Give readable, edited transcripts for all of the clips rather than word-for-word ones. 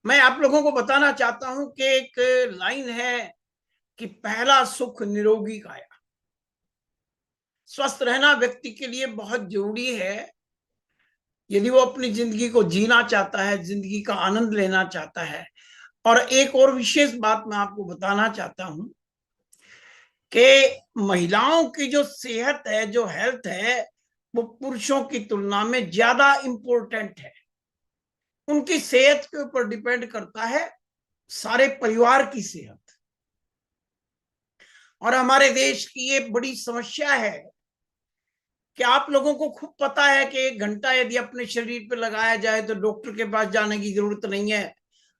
मैं आप लोगों को बताना चाहता हूं कि एक लाइन है कि पहला सुख निरोगी काया। स्वस्थ रहना व्यक्ति के लिए बहुत जरूरी है। यदि वो अपनी जिंदगी को जीना चाहता है, जिंदगी का आनंद लेना चाहता है। और एक और विशेष बात मैं आपको बताना चाहता हूं कि महिलाओं की जो सेहत है, जो हेल्थ है, वो पुरुषों की तुलना में ज्यादा इंपॉर्टेंट है। उनकी सेहत के ऊपर डिपेंड करता है सारे परिवार की सेहत। और हमारे देश की ये बड़ी समस्या है कि आप लोगों को खूब पता है कि 1 घंटा यदि अपने शरीर पे लगाया जाए तो डॉक्टर के पास जाने की जरूरत नहीं है।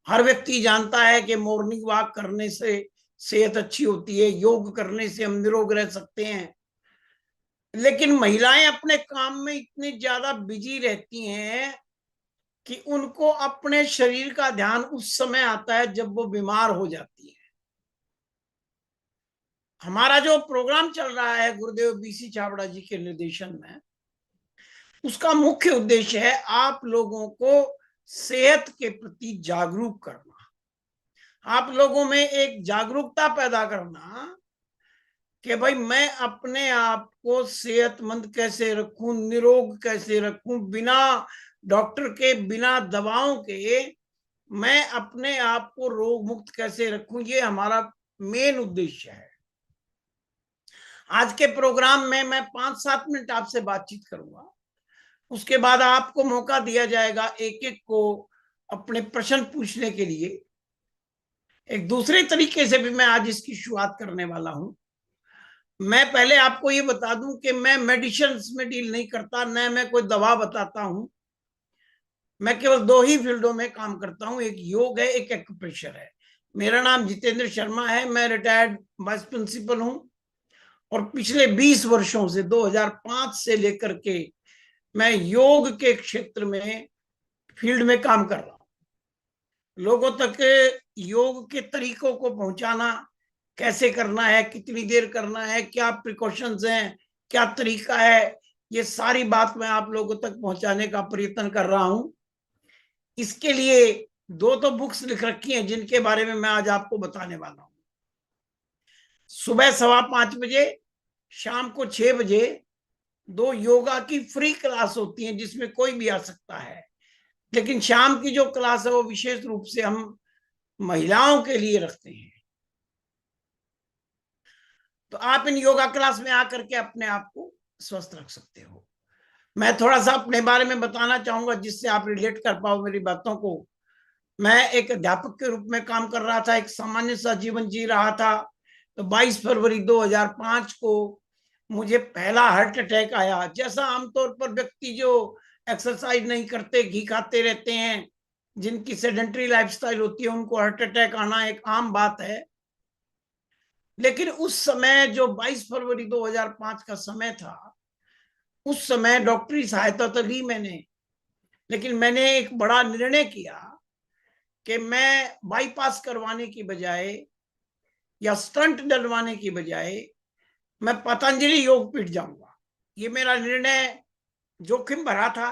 हर व्यक्ति जानता है कि मॉर्निंग वॉक करने से सेहत अच्छी होती है, योग करने से हम निरोग रह सकते हैं। लेकिन महिलाएं अपने काम में इतनी ज्यादा बिजी रहती हैं कि उनको अपने शरीर का ध्यान उस समय आता है जब वो बीमार हो जाती है। हमारा जो प्रोग्राम चल रहा है गुरुदेव बीसी छाबड़ा जी के निर्देशन में, उसका मुख्य उद्देश्य है आप लोगों को सेहत के प्रति जागरूक करना, आप लोगों में एक जागरूकता पैदा करना कि भाई मैं अपने आप को सेहतमंद कैसे रखूं, निरोग कैसे रखूं, बिना डॉक्टर के, बिना दवाओं के मैं अपने आप को रोग मुक्त कैसे रखूं। ये हमारा मेन उद्देश्य है। आज के प्रोग्राम में मैं 5-7 मिनट आपसे बातचीत करूंगा। उसके बाद आपको मौका दिया जाएगा एक एक को अपने प्रश्न पूछने के लिए। एक दूसरे तरीके से भी मैं आज इसकी शुरुआत करने वाला हूं। मैं पहले आपको ये बता दूं कि मैं मेडिसिन में डील नहीं करता, न मैं कोई दवा बताता हूं। मैं केवल 2 ही फील्डों में काम करता हूं, एक योग है, एक एक्यूप्रेशर है। मेरा नाम जितेंद्र शर्मा है, मैं रिटायर्ड वाइस प्रिंसिपल हूं और पिछले 20 वर्षों से 2005 से लेकर के मैं योग के क्षेत्र में, फील्ड में काम कर रहा हूं। लोगों तक योग के तरीकों को पहुंचाना, कैसे करना है, कितनी देर करना है, क्या प्रिकॉशंस हैं, क्या तरीका है, ये सारी बात मैं आप लोगों तक पहुंचाने का प्रयत्न कर रहा हूं। इसके लिए 2 बुक्स लिख रखी हैं जिनके बारे में मैं आज आपको बताने वाला हूं। सुबह 5:15 बजे, शाम को 6 बजे 2 योगा की फ्री क्लास होती हैं जिसमें कोई भी आ सकता है। लेकिन शाम की जो क्लास है वो विशेष रूप से हम महिलाओं के लिए रखते हैं। तो आप इन योगा क्लास में आकर के अपने आप को स्वस्थ रख सकते हो। मैं थोड़ा सा अपने बारे में बताना चाहूंगा जिससे आप रिलेट कर पाओ मेरी बातों को। मैं एक अध्यापक के रूप में काम कर रहा था, एक सामान्य सा जीवन जी रहा था। तो 22 फरवरी 2005 को मुझे पहला हार्ट अटैक आया। जैसा आमतौर पर व्यक्ति जो एक्सरसाइज नहीं करते, घी खाते रहते हैं, जिनकी सेडेंटरी लाइफस्टाइल होती है, उनको हार्ट अटैक आना एक आम बात है। लेकिन उस समय जो 22 फरवरी 2005 का समय था, उस समय डॉक्टरी सहायता तो ली मैंने, लेकिन मैंने एक बड़ा निर्णय किया कि मैं बाईपास करवाने की बजाय या स्टंट डलवाने की बजाय मैं पतंजलि योगपीठ जाऊंगा। ये मेरा निर्णय जोखिम भरा था,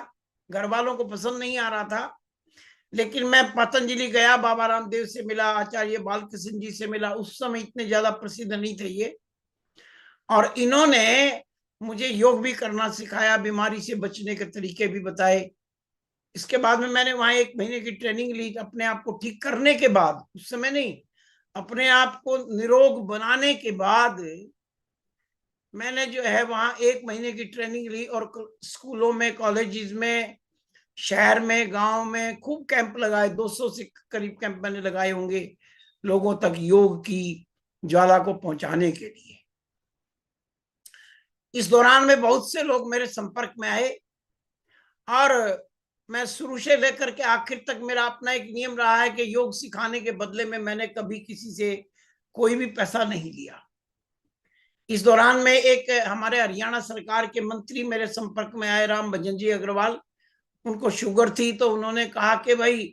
घर वालों को पसंद नहीं आ रहा था। लेकिन मैं पतंजलि गया, बाबा रामदेव से मिला, आचार्य बालकृष्ण जी से मिला। उस समय इतने ज्यादा प्रसिद्ध नहीं थे ये, और इन्होंने मुझे योग भी करना सिखाया, बीमारी से बचने के तरीके भी बताए। इसके बाद में मैंने वहां 1 महीने की ट्रेनिंग ली अपने आप को ठीक करने के बाद। उस समय नहीं, अपने आप को निरोग बनाने के बाद मैंने जो है वहां 1 महीने की ट्रेनिंग ली और स्कूलों में, कॉलेजेस में, शहर में, गांव में खूब कैंप लगाए। 200 से करीब कैंप मैंने लगाए होंगे लोगों तक योग की ज्वाला को पहुंचाने के लिए। इस दौरान में बहुत से लोग मेरे संपर्क में आए और मैं शुरू से लेकर के आखिर तक मेरा अपना एक नियम रहा है कि योग सिखाने के बदले में मैंने कभी किसी से कोई भी पैसा नहीं लिया। इस दौरान में एक हमारे हरियाणा सरकार के मंत्री मेरे संपर्क में आए, राम भजन जी अग्रवाल। उनको शुगर थी, तो उन्होंने कहा कि भाई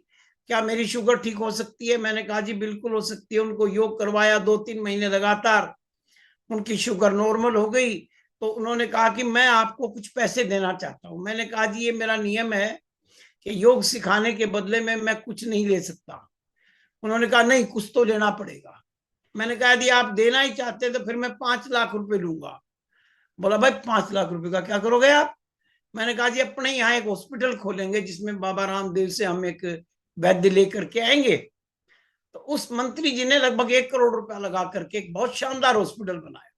क्या मेरी शुगर ठीक हो सकती है। मैंने कहा जी बिल्कुल हो सकती है। उनको योग करवाया, 2-3 महीने लगातार उनकी शुगर नॉर्मल हो गई। तो उन्होंने कहा कि मैं आपको कुछ पैसे देना चाहता हूं। मैंने कहा जी ये मेरा नियम है कि योग सिखाने के बदले में मैं कुछ नहीं ले सकता। उन्होंने कहा नहीं, कुछ तो लेना पड़ेगा। मैंने कहा यदि आप देना ही चाहते तो फिर मैं 5 लाख रुपए लूंगा। बोला भाई 5 लाख रुपए का क्या करोगे आप? मैंने कहा जी अपने यहाँ एक हॉस्पिटल खोलेंगे जिसमें बाबा रामदेव से हम एक वैद्य लेकर के आएंगे। तो उस मंत्री जी ने लगभग 1 करोड़ रुपया लगा करके एक बहुत शानदार हॉस्पिटल बनाया।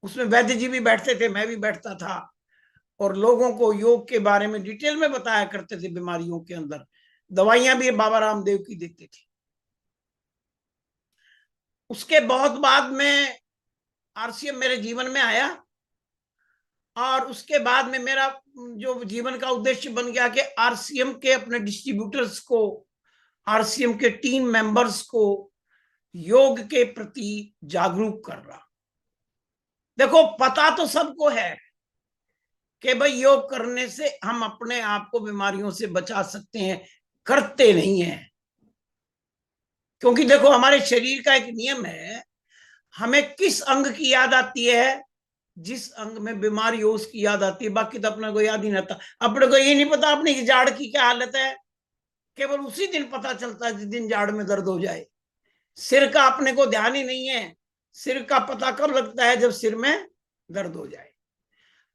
उसमें वैद्य जी भी बैठते थे, मैं भी बैठता था, और लोगों को योग के बारे में डिटेल में बताया करते थे। बीमारियों के अंदर दवाइयां भी बाबा रामदेव की देते थे। उसके बहुत बाद में आरसीएम मेरे जीवन में आया, और उसके बाद में मेरा जो जीवन का उद्देश्य बन गया कि आरसीएम के अपने डिस्ट्रीब्यूटर्स को, आरसीएम के टीम मेंबर्स को योग के प्रति जागरूक करना। देखो पता तो सबको है कि भाई योग करने से हम अपने आप को बीमारियों से बचा सकते हैं, करते नहीं है। क्योंकि देखो हमारे शरीर का एक नियम है, हमें किस अंग की याद आती है? जिस अंग में बीमारी हो उसकी याद आती है, बाकी तो अपने को याद ही नहीं आता। अपने को ये नहीं पता अपनी जाड़ की क्या हालत है, केवल उसी दिन पता चलता है जिस दिन जाड़ में दर्द हो जाए। सिर का अपने को ध्यान ही नहीं है, सिर का पता कब लगता है? जब सिर में दर्द हो जाए।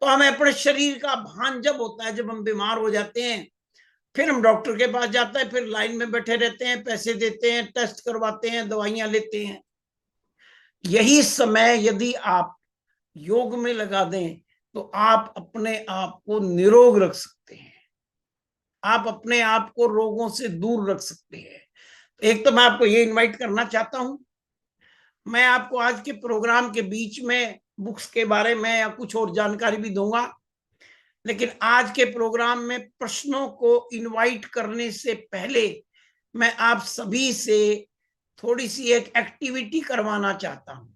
तो हमें अपने शरीर का भान जब होता है जब हम बीमार हो जाते हैं। फिर हम डॉक्टर के पास जाते हैं, फिर लाइन में बैठे रहते हैं, पैसे देते हैं, टेस्ट करवाते हैं, दवाइयां लेते हैं। यही समय यदि आप योग में लगा दें तो आप अपने आप को निरोग रख सकते हैं, आप अपने आप को रोगों से दूर रख सकते हैं। एक तो मैं आपको ये इनवाइट करना चाहता हूं, मैं आपको आज के प्रोग्राम के बीच में बुक्स के बारे में या कुछ और जानकारी भी दूंगा, लेकिन आज के प्रोग्राम में प्रश्नों को इनवाइट करने से पहले मैं आप सभी से थोड़ी सी एक एक्टिविटी करवाना चाहता हूं।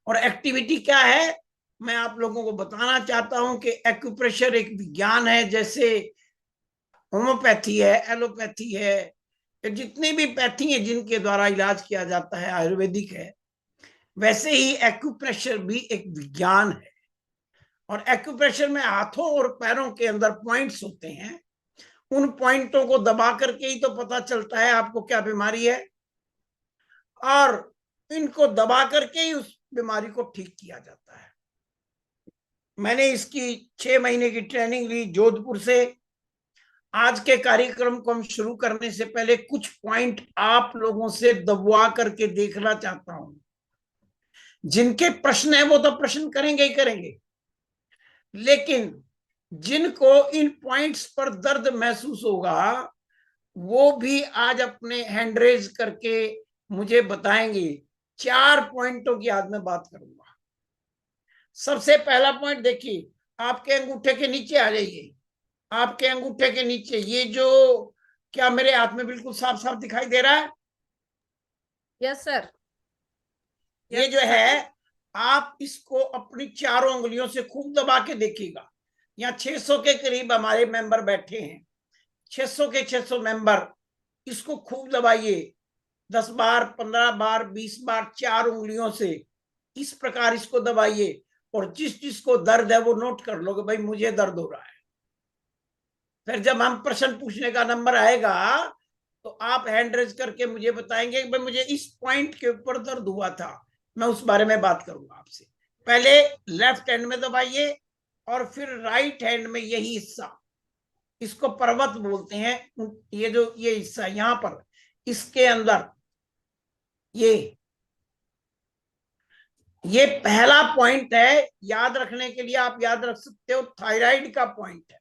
और एक्टिविटी क्या है, मैं आप लोगों को बताना चाहता हूं कि एक्यूप्रेशर एक विज्ञान है। जैसे होम्योपैथी है, एलोपैथी है, जितनी भी पैथी है जिनके द्वारा इलाज किया जाता है आयुर्वेदिक है, वैसे ही एक्यूप्रेशर भी एक विज्ञान है। और एक्यूप्रेशर में हाथों और पैरों के अंदर पॉइंट्स होते हैं, उन पॉइंटों को दबा करके ही तो पता चलता है आपको क्या बीमारी है, और इनको दबा करके ही उस बीमारी को ठीक किया जाता है। मैंने इसकी 6 महीने की ट्रेनिंग ली जोधपुर से। आज के कार्यक्रम को हम शुरू करने से पहले कुछ पॉइंट आप लोगों से दबवा करके देखना चाहता हूं। जिनके प्रश्न है वो तो प्रश्न करेंगे ही करेंगे, लेकिन जिनको इन पॉइंट्स पर दर्द महसूस होगा वो भी आज अपने हैंड रेज करके मुझे बताएंगे। 4 पॉइंटों की आज मैं बात करूंगा। सबसे पहला पॉइंट देखिए, आपके अंगूठे के नीचे आ जाइए। आपके अंगूठे के नीचे ये जो, क्या मेरे हाथ में बिल्कुल साफ साफ दिखाई दे रहा है? Yes sir. ये जो है, आप इसको अपनी चारों उंगलियों से खूब दबा के देखिएगा। यहाँ 600 के करीब हमारे मेंबर बैठे हैं, 600 के 600 मेंबर। इसको खूब दबाइए 10 बार, 15 बार, 20 बार, 4 उंगलियों से इस प्रकार इसको दबाइए। और जिस जिसको दर्द है वो नोट कर लो कि भाई मुझे दर्द हो रहा है। फिर जब हम प्रश्न पूछने का नंबर आएगा तो आप हैंड रेज करके मुझे बताएंगे कि भाई मुझे इस पॉइंट के ऊपर दर्द हुआ था, मैं उस बारे में बात करूंगा आपसे। पहले लेफ्ट हैंड में दबाइए और फिर राइट हैंड में यही हिस्सा, इसको पर्वत बोलते हैं। ये जो ये हिस्सा यहां पर, इसके अंदर ये पहला पॉइंट है। याद रखने के लिए आप याद रख सकते हो, थायराइड का पॉइंट है।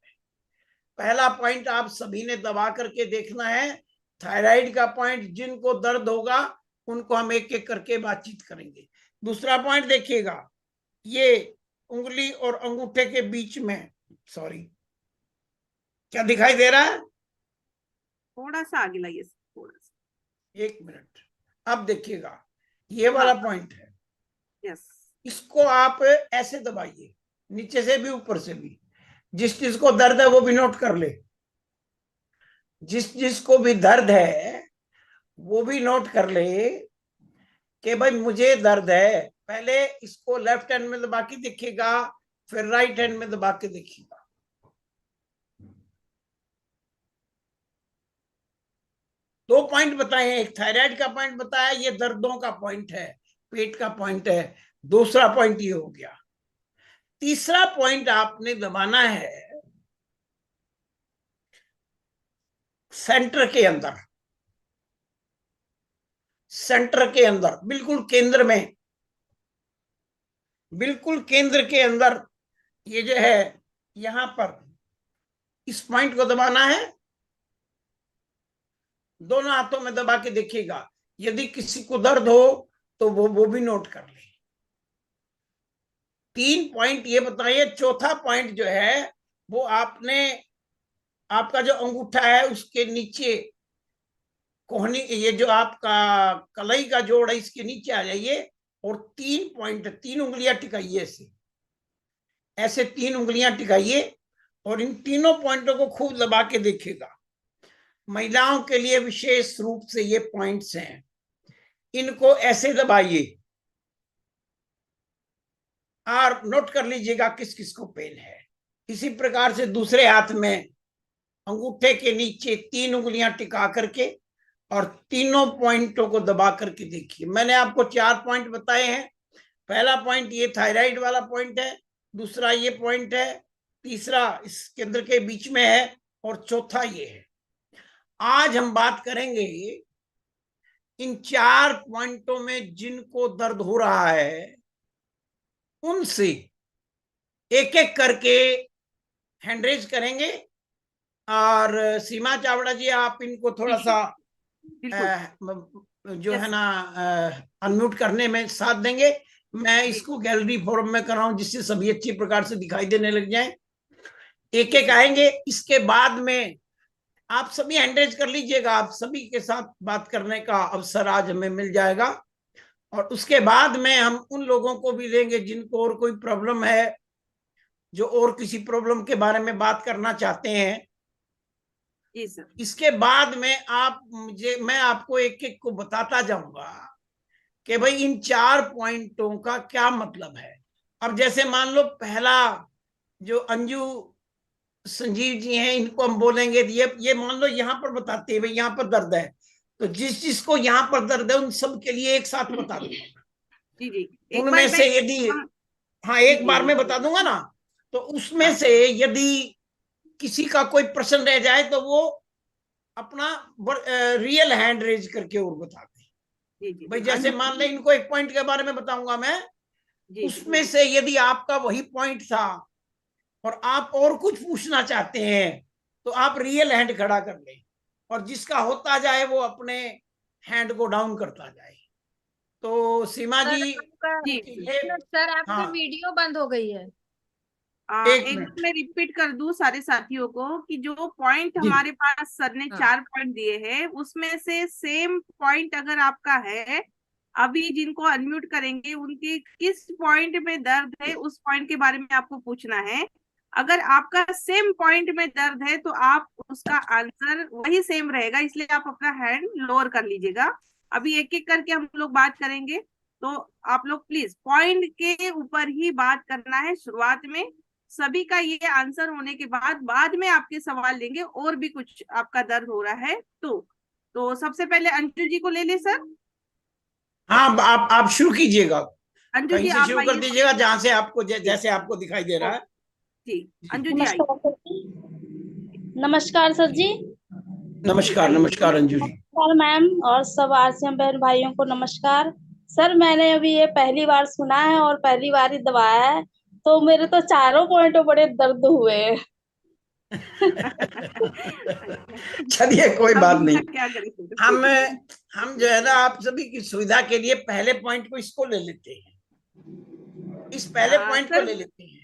पहला पॉइंट आप सभी ने दबा करके देखना है, थायराइड का पॉइंट। जिनको दर्द होगा उनको हम एक एक करके बातचीत करेंगे। दूसरा पॉइंट देखिएगा, ये उंगली और अंगूठे के बीच में, सॉरी क्या दिखाई दे रहा है? थोड़ा सा आगे लाइए, थोड़ा सा। 1 मिनट। अब देखिएगा ये वाला पॉइंट है। यस। इसको आप ऐसे दबाइए, नीचे से भी ऊपर से भी। जिस जिसको दर्द है वो भी नोट कर ले, जिस जिसको भी दर्द है वो भी नोट कर ले कि भाई मुझे दर्द है। पहले इसको लेफ्ट हैंड में दबा के देखिएगा, फिर राइट हैंड में दबा के देखिएगा। 2 पॉइंट बताए हैं, एक थायराइड का पॉइंट बताया, ये दर्दों का पॉइंट है, पेट का पॉइंट है। दूसरा पॉइंट ये हो गया। तीसरा पॉइंट आपने दबाना है सेंटर के अंदर, सेंटर के अंदर, बिल्कुल केंद्र में, बिल्कुल केंद्र के अंदर, ये जो है यहां पर इस पॉइंट को दबाना है। दोनों हाथों में दबा के देखिएगा, यदि किसी को दर्द हो तो वो भी नोट कर ले। 3 पॉइंट ये बताइए। चौथा पॉइंट जो है वो आपने, आपका जो अंगूठा है उसके नीचे कोहनी, ये जो आपका कलाई का जोड़ है इसके नीचे आ जाइए और 3 पॉइंट, 3 उंगलियां टिकाइए ऐसे, ऐसे 3 उंगलियां टिकाइए और इन तीनों पॉइंटों को खूब दबा के देखिएगा। महिलाओं के लिए विशेष रूप से ये पॉइंट्स हैं, इनको ऐसे दबाइए और नोट कर लीजिएगा किस किस को पेन है। इसी प्रकार से दूसरे हाथ में अंगूठे के नीचे 3 उंगलियां टिका करके और तीनों पॉइंटों को दबा करके देखिए। मैंने आपको 4 पॉइंट बताए हैं। पहला पॉइंट ये थायराइड वाला पॉइंट है, दूसरा ये पॉइंट है, तीसरा इस केंद्र के बीच में है और चौथा ये है। आज हम बात करेंगे इन 4 पॉइंटों में जिनको दर्द हो रहा है उनसे एक एक करके हैंड रेज करेंगे। और सीमा चावड़ा जी आप इनको थोड़ा सा जो है ना अनम्यूट करने में साथ देंगे। मैं इसको गैलरी फोरम में कर रहा हूं जिससे सभी अच्छी प्रकार से दिखाई देने लग जाए। एक एक आएंगे, इसके बाद में आप सभी हैंड रेज कर लीजिएगा। आप सभी के साथ बात करने का अवसर आज हमें मिल जाएगा और उसके बाद में हम उन लोगों को भी देंगे जिनको और कोई प्रॉब्लम है, जो और किसी प्रॉब्लम के बारे में बात करना चाहते हैं। जी सर। इसके बाद में मैं आपको एक एक को बताता जाऊंगा कि भाई इन 4 पॉइंटों का क्या मतलब है। अब जैसे मान लो पहला जो अंजू संजीव जी हैं, इनको हम बोलेंगे ये मान लो यहाँ पर बताते हैं भाई यहाँ पर दर्द है, तो जिस जिसको यहाँ पर दर्द है उन सब के लिए एक साथ बता दूंगा। जी जी, उनमें से यदि, हाँ एक बार में बता दूंगा ना, तो उसमें से यदि किसी का कोई प्रश्न रह जाए तो वो अपना रियल हैंड रेज करके और बता दें। भाई जैसे मान लें इनको एक पॉइंट के बारे में बताऊंगा मैं, उसमें से यदि आपका वही पॉइंट था और आप और कुछ पूछना चाहते हैं तो आप रियल हैंड खड़ा कर लें और जिसका होता जाए वो अपने हैंड को डाउन करता जाए। तो सीमा जी, सर आपकी हाँ वीडियो बंद हो गई है। एक बार मैं रिपीट कर दूं सारे साथियों को कि जो पॉइंट हमारे पास सर ने 4 पॉइंट दिए हैं उसमें से सेम पॉइंट अगर आपका है, अभी जिनको अनम्यूट करेंगे उनके किस पॉइंट में दर्द है उस पॉइंट के बारे में आपको पूछना है। अगर आपका सेम पॉइंट में दर्द है तो आप उसका आंसर वही सेम रहेगा, इसलिए आप अपना हैंड लोअर कर लीजिएगा। अभी एक एक करके हम लोग बात करेंगे, तो आप लोग प्लीज पॉइंट के ऊपर ही बात करना है। शुरुआत में सभी का ये आंसर होने के बाद में आपके सवाल लेंगे और भी कुछ आपका दर्द हो रहा है तो सबसे पहले अंजू जी को ले ले सर। हाँ आप शुरू कीजिएगा, अंजू जी आप शुरू कर दीजिएगा जहां से आपको जैसे आपको दिखाई दे रहा है। जी अंजू जी आइए। नमस्कार सर जी। नमस्कार नमस्कार अंजू जी। नमस्कार मैम और सब आरसीएम बहन भाइयों को नमस्कार। सर मैंने अभी ये पहली बार सुना है और पहली बार ही दबाया है, तो मेरे तो चारों पॉइंटों बड़े दर्द हुए हैं। चलिए कोई बात नहीं, क्या करें, हम जो है ना आप सभी की सुविधा के लिए पहले पॉइंट को इसको ले लेते हैं, इस पहले पॉइंट को ले लेते हैं।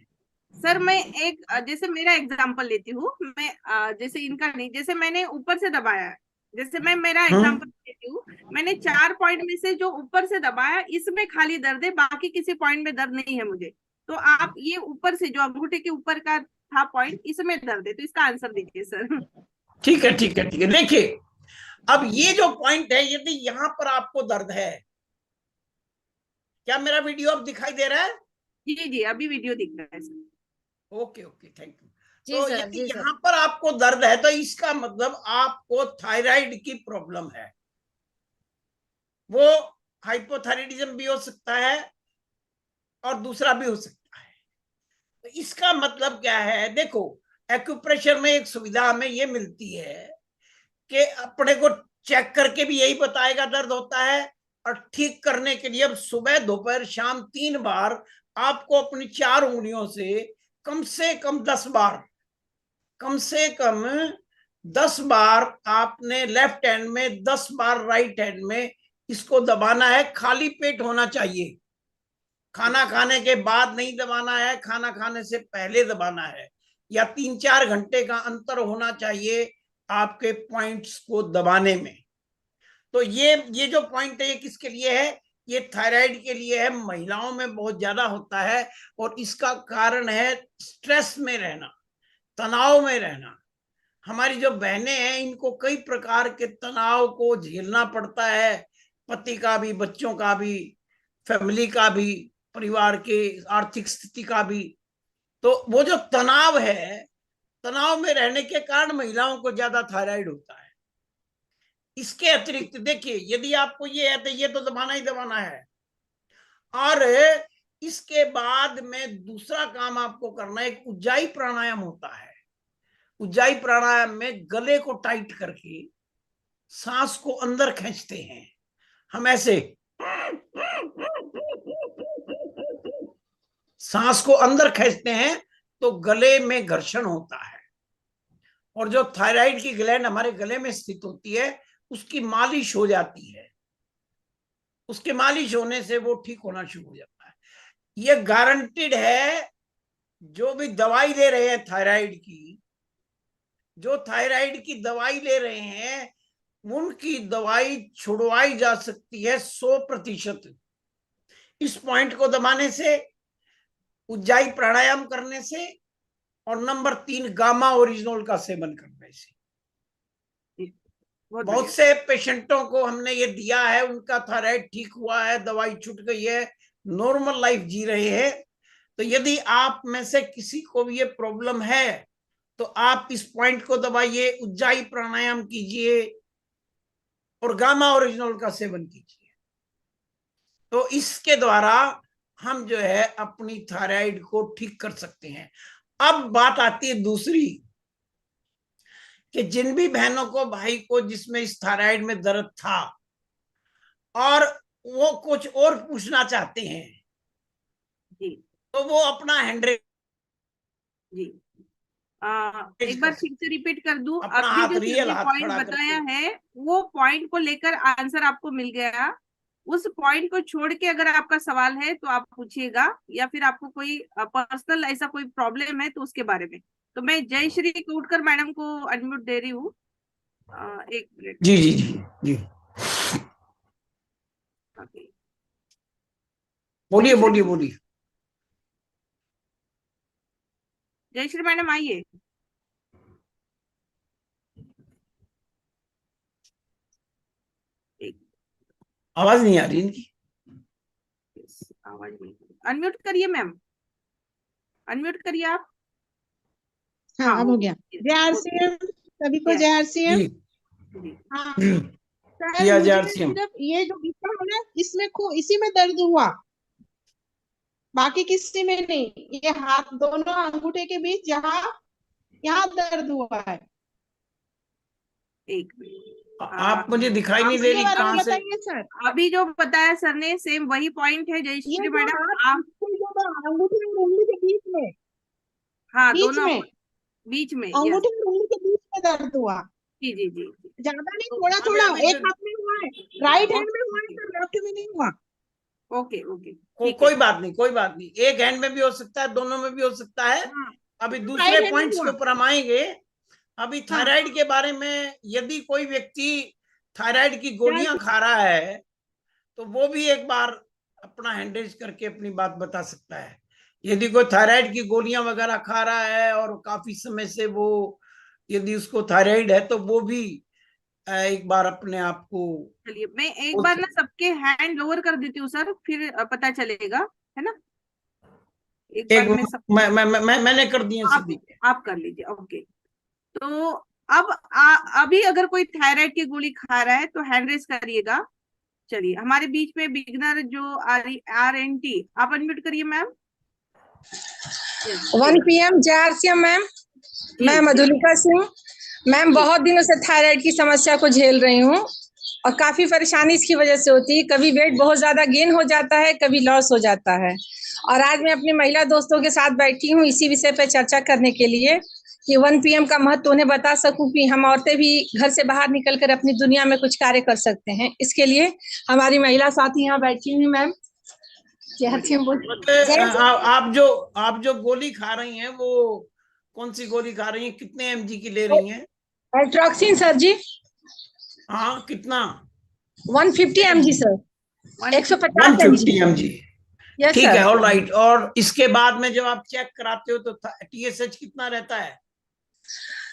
सर मैं एक जैसे मेरा एग्जांपल लेती हूँ, मैं जैसे इनका नहीं, जैसे मैंने ऊपर से दबाया, जैसे मैं मेरा एग्जांपल लेती हूँ, मैंने 4 पॉइंट में से जो ऊपर से दबाया इसमें खाली दर्द है, बाकी किसी पॉइंट में दर्द नहीं है मुझे। तो आप ये ऊपर से जो अंगूठे के ऊपर का था पॉइंट, इसमें दर्द है, तो इसका आंसर दीजिए सर। ठीक है ठीक है ठीक है। देखिए अब ये जो पॉइंट है, यदि यहाँ पर आपको दर्द है, क्या मेरा वीडियो अब दिखाई दे रहा है? जी जी अभी वीडियो दिख रहा है sir. Okay okay thank you. जी तो सर, यदि जी सर। यहाँ पर आपको दर्द है तो इसका मतलब आपको थायराइड की प्रॉब्लम है। वो हाइपोथायराइडिज्म भी हो सकता है और दूसरा भी हो सकता है। तो इसका मतलब क्या है, देखो एक्यूप्रेशर में एक सुविधा हमें ये मिलती है कि अपने को चेक करके भी यही बताएगा दर्द होता है, और ठीक करने के लिए अब सुबह दोपहर शाम 3 बार आपको अपनी 4 उंगलियों से कम 10 बार, कम से कम 10 बार आपने लेफ्ट हैंड में, 10 बार राइट हैंड में इसको दबाना है। खाली पेट होना चाहिए, खाना खाने के बाद नहीं दबाना है, खाना खाने से पहले दबाना है, या 3-4 घंटे का अंतर होना चाहिए आपके पॉइंट्स को दबाने में। तो ये जो पॉइंट है ये किसके लिए है, ये थायराइड के लिए है। महिलाओं में बहुत ज्यादा होता है और इसका कारण है स्ट्रेस में रहना, तनाव में रहना। हमारी जो बहनें हैं इनको कई प्रकार के तनाव को झेलना पड़ता है, पति का भी, बच्चों का भी, फैमिली का भी, परिवार के आर्थिक स्थिति का भी। तो वो जो तनाव है, तनाव में रहने के कारण महिलाओं को ज्यादा थायराइड होता है। इसके अतिरिक्त देखिए, यदि आपको ये है तो ये तो दबाना ही दबाना है, और इसके बाद में दूसरा काम आपको करना है, एक उज्जाई प्राणायाम होता है। उज्जाई प्राणायाम में गले को टाइट करके सांस को अंदर खींचते हैं हम, ऐसे सांस को अंदर खींचते हैं तो गले में घर्षण होता है, और जो थायराइड की ग्लैंड हमारे गले में स्थित होती है उसकी मालिश हो जाती है। उसके मालिश होने से वो ठीक होना शुरू हो जाता है। ये गारंटेड है। जो भी दवाई ले रहे हैं थायराइड की, जो थायराइड की दवाई ले रहे हैं, उनकी दवाई छुड़वाई जा सकती है 100%। इस पॉइंट को दबाने से, उज्जाई प्राणायाम करने से, और नंबर 3 गामा ओरिजिनल का सेवन करने से। बहुत से पेशेंटों को हमने ये दिया है, उनका थायराइड ठीक हुआ है, दवाई छूट गई है, नॉर्मल लाइफ जी रहे हैं। तो यदि आप में से किसी को भी ये प्रॉब्लम है तो आप इस पॉइंट को दबाइए, उज्जाई प्राणायाम कीजिए और गामा ओरिजिनल का सेवन कीजिए। तो इसके द्वारा हम जो है अपनी थायराइड को ठीक कर सकते हैं। अब बात आती है दूसरी, कि जिन भी बहनों को, भाई को, जिसमें इस थायराइड में दर्द था और वो कुछ और पूछना चाहते हैं जी, तो वो अपना हैंड जी एक बार फिर से रिपीट कर दूं। अपना अभी हाथ, जो रियल हाथ पॉइंट खड़ा बताया करके, है वो पॉइंट को लेकर आंसर आपको मिल गया। उस पॉइंट को छोड़ के अगर आपका सवाल है तो आप पूछिएगा, या फिर आपको कोई पर्सनल ऐसा कोई प्रॉब्लम है तो उसके बारे में। तो मैं जयश्री कोटकर मैडम को अनम्यूट दे रही हूँ। एक मिनट। जी जी जी जी, बोलिए बोलिए बोलिए। जयश्री मैडम आइए। आवाज नहीं आ रही इनकी। आवाज नहीं, अनम्यूट करिए मैम, अनम्यूट करिए आप। हाँ, अब हो गया। जय आरसीएम सभी को, जय आरसीएम। हाँ सर, मुझे सिर्फ ये जो गिफ्ट है ना, इसमें इसी में दर्द हुआ, बाकी किसी में नहीं। ये हाथ दोनों अंगूठे के बीच यहाँ दर्द हुआ है। एक मिनट, आप मुझे दिखाई नहीं दे रही कहाँ से। सर अभी जो बताया सर ने सेम वही पॉइंट है जयश्री मैडम। आप अंगूठे और उंगली के बीच में, हाँ बीच दोनों में, बीच में, अंगूठे और उंगली के बीच में दर्द हुआ। जी जी जी, ज्यादा नहीं, थोड़ा थोड़ा, एक हाथ में हुआ है, राइट हैंड में हुआ है, लेफ्ट में नहीं हुआ। ओके ओके, कोई बात नहीं, कोई बात नहीं। एक हैंड में भी हो सकता है, दोनों में भी हो सकता है। अभी दूसरे पॉइंट्स के ऊपर हम आएंगे। अभी थायराइड के बारे में, यदि कोई व्यक्ति थायराइड की गोलियां खा रहा है तो वो भी एक बार अपना हैंड रेज करके अपनी बात बता सकता है। यदि कोई थायराइड की गोलियां वगैरह खा रहा है और काफी समय से वो, यदि उसको थायराइड है तो वो भी एक बार अपने आप को, चलिए मैं एक बार ना सबके हैंड लोअर कर देती हूँ सर, फिर पता चलेगा, है ना। एक बार में सब मैंने कर दिए सभी। आप कर लीजिए। ओके, तो अब अभी अगर कोई थायराइड की गोली खा रहा है तो हैंड रेस करिएगा। चलिए, हमारे बीच में बिगनर जो RNT, आप अनम्यूट करिए मैम। 1 PM JRCM मैम, मैं मधुलिका सिंह मैम, बहुत दिनों से थायराइड की समस्या को झेल रही हूँ और काफी परेशानी इसकी वजह से होती है। कभी वेट बहुत ज्यादा गेन हो जाता है, कभी लॉस हो जाता है। और आज मैं अपनी महिला दोस्तों के साथ बैठी हूँ इसी विषय पर चर्चा करने के लिए कि 1 PM का महत्व उन्हें बता सकूं कि हम औरतें भी घर से बाहर निकलकर अपनी दुनिया में कुछ कार्य कर सकते हैं। इसके लिए हमारी महिला साथी यहाँ बैठी हुई मैम। आप जो गोली खा रही हैं वो कौन सी गोली खा रही हैं, कितने mg की ले रही हैं? एल्ट्रॉक्सिन सर जी। हाँ, कितना? 150 mg सर, 150 mg। ठीक है, ऑल राइट। और इसके बाद में जब आप चेक कराते हो तो TSH कितना रहता है?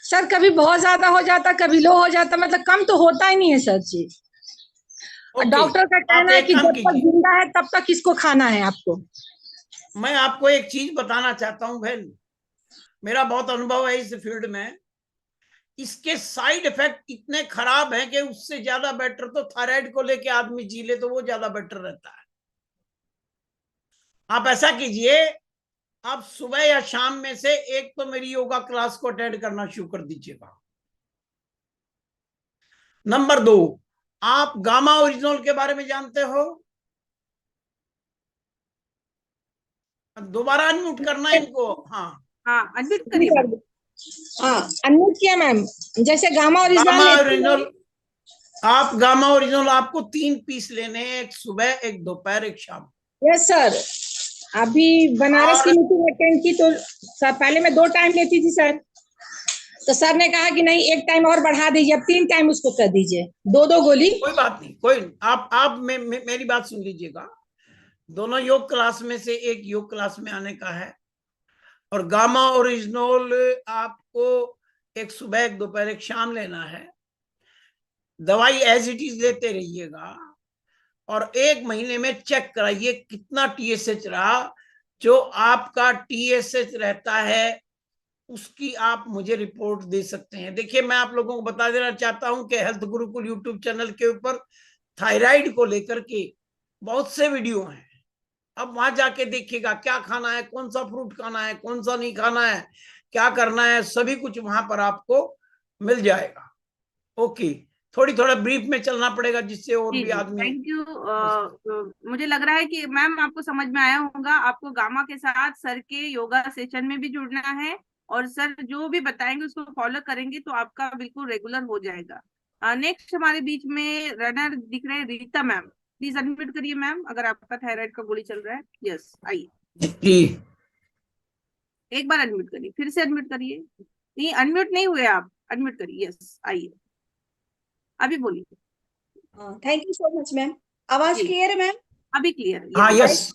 सर कभी बहुत ज्यादा हो जाता, कभी लो हो जाता, मतलब कम तो होता ही नहीं है सर जी। डॉक्टर का कहना है कि जब तक जिंदा है तब तक इसको खाना है आपको। मैं आपको एक चीज बताना चाहता हूँ बहन, मेरा बहुत अनुभव है इस फील्ड में। इसके साइड इफेक्ट इतने खराब हैं कि उससे ज्यादा बेटर तो थायराइड को लेके आदमी जी ले तो वो ज्यादा बेटर रहता है। आप ऐसा कीजिए, आप सुबह या शाम में से एक तो मेरी योगा क्लास को अटेंड करना शुरू कर दीजिएगा। नंबर 2, आप गामा ओरिजिनल के बारे में जानते हो? दोबारा अनम्यूट करना है इनको। हाँ अनम्यूट करिए। अनम्यूट किया मैम। जैसे गामा ओरिजिनल, आप गामा ओरिजिनल आपको 3 पीस लेने हैं, एक सुबह, एक दोपहर, एक शाम। Yes sir. अभी बनारस की मीटिंग अटेंड की तो सर पहले मैं 2 टाइम लेती थी सर, तो सर ने कहा कि नहीं 1 टाइम और बढ़ा दीजिए, अब 3 टाइम उसको कर दीजिए, 2 गोली। कोई बात नहीं, कोई आप मेरी बात सुन लीजिएगा। दोनों योग क्लास में से एक योग क्लास में आने का है और गामा ओरिजिनल आपको एक सुबह, एक दोपहर, एक शाम लेना है। दवाई एज इट इज लेते रहिएगा और 1 महीने में चेक कराइए कितना TSH रहा। जो आपका TSH रहता है उसकी आप मुझे रिपोर्ट दे सकते हैं। देखिए, मैं आप लोगों को बता देना चाहता हूं कि हेल्थ गुरुकुल यूट्यूब चैनल के ऊपर थायराइड को लेकर के बहुत से वीडियो हैं। अब वहां जाके देखिएगा क्या खाना है, कौन सा फ्रूट खाना है, कौन सा नहीं खाना है, क्या करना है, सभी कुछ वहां पर आपको मिल जाएगा। ओके, थोड़ा ब्रीफ में चलना पड़ेगा जिससे और भी आदमी। Thank you. मुझे लग रहा है कि मैम आपको समझ में आया होगा। आपको गामा के साथ सर के योगा सेशन में भी जुड़ना है और सर जो भी बताएंगे उसको फॉलो करेंगे तो आपका बिल्कुल रेगुलर हो जाएगा। नेक्स्ट हमारे बीच में रनर दिख रहे हैं, रीता मैम। प्लीज अनम्यूट करिए मैम, अगर आपका थायराइड का गोली चल रहा है। यस, आइए। एक बार अनम्यूट करिए, फिर से अनम्यूट करिए। नहीं, अनम्यूट नहीं हुए आप, अनम्यूट करिए। यस, आइए, अभी बोलिए। Thank you so much ma'am. आवाज क्लियर है मैम? अभी क्लियर है। हाँ, यस।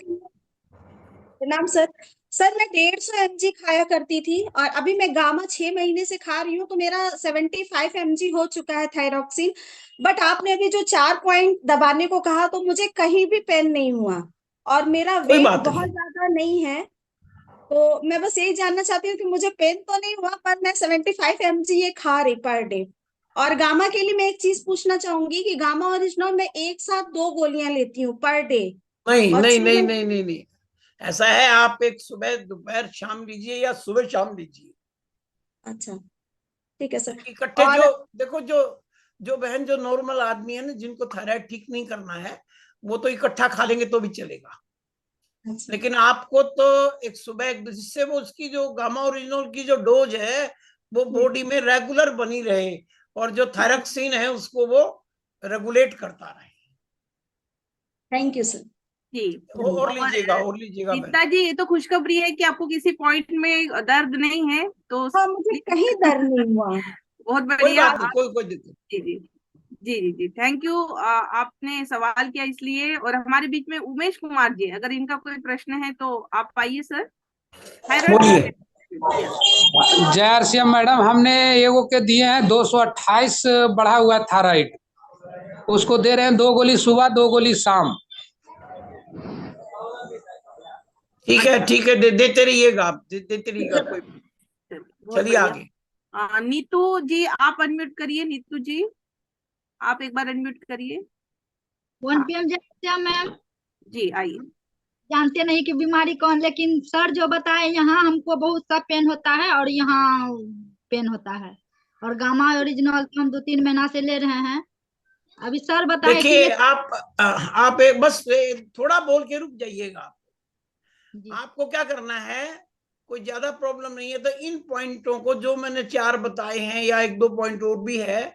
प्रणाम सर। सर मैं 150 mg खाया करती थी और अभी मैं गामा 6 महीने से खा रही हूँ तो मेरा 75 mg हो चुका है थायरॉक्सिन। बट आपने अभी जो 4 पॉइंट दबाने को कहा तो मुझे कहीं भी पेन नहीं हुआ और मेरा वेट बहुत ज्यादा नहीं है। तो मैं बस यही जानना चाहती हूँ कि मुझे पेन तो नहीं हुआ पर मैं 75 mg ये खा रही पर डे। और गामा के लिए मैं एक चीज पूछना चाहूंगी कि गामा ओरिजिनल मैं एक साथ 2 गोलियां लेती हूँ पर डे। नहीं, ऐसा है, आप एक सुबह, दोपहर, शाम लीजिए या सुबह शाम लीजिए। अच्छा, ठीक है सर। इकट्ठे जो देखो, जो बहन जो नॉर्मल आदमी है ना, जिनको थायराइड ठीक नहीं करना है, वो तो इकट्ठा खा लेंगे तो भी चलेगा। अच्छा। लेकिन आपको तो एक सुबह, जिससे वो उसकी जो गामा ओरिजिनल की जो डोज है वो बॉडी में रेगुलर बनी रहे और जो थायरॉक्सिन है उसको वो रेगुलेट करता रहे। Thank you sir. और लीजिएगा गीता जी, ये तो खुशखबरी है कि आपको किसी पॉइंट में दर्द नहीं है। तो हाँ, मुझे कहीं दर्द नहीं हुआ। बहुत बढ़िया। कोई दिक्कत। जी, थैंक यू। आपने सवाल किया इसलिए। और हमारे बीच में उमेश कुमार जी, अगर इनका कोई प्रश्न है तो आप आइए सर। JRCM मैडम, हमने एगो के दिए हैं 228 बढ़ा हुआ थायराइड, उसको दे रहे हैं 2 गोली सुबह, 2 गोली शाम। ठीक है, ठीक है, देते रहिएगा आप, देते रहिएगा, कोई। चलिए आगे। नीतू जी आप अनम्यूट करिए। नीतू जी आप एक बार अनम्यूट करिए। 1 PM मैम जी आइए। जानते नहीं कि बीमारी कौन, लेकिन सर जो बताए यहाँ हमको बहुत सा पेन होता है और यहाँ पेन होता है, और गामा ओरिजिनल तो हम 2-3 महीना से ले रहे हैं। अभी सर बताए देखिए आप एक बस थोड़ा बोल के रुक जाइएगा। आपको क्या करना है, कोई ज्यादा प्रॉब्लम नहीं है तो इन पॉइंटों को जो मैंने 4 बताए हैं या 1-2 पॉइंट और भी है,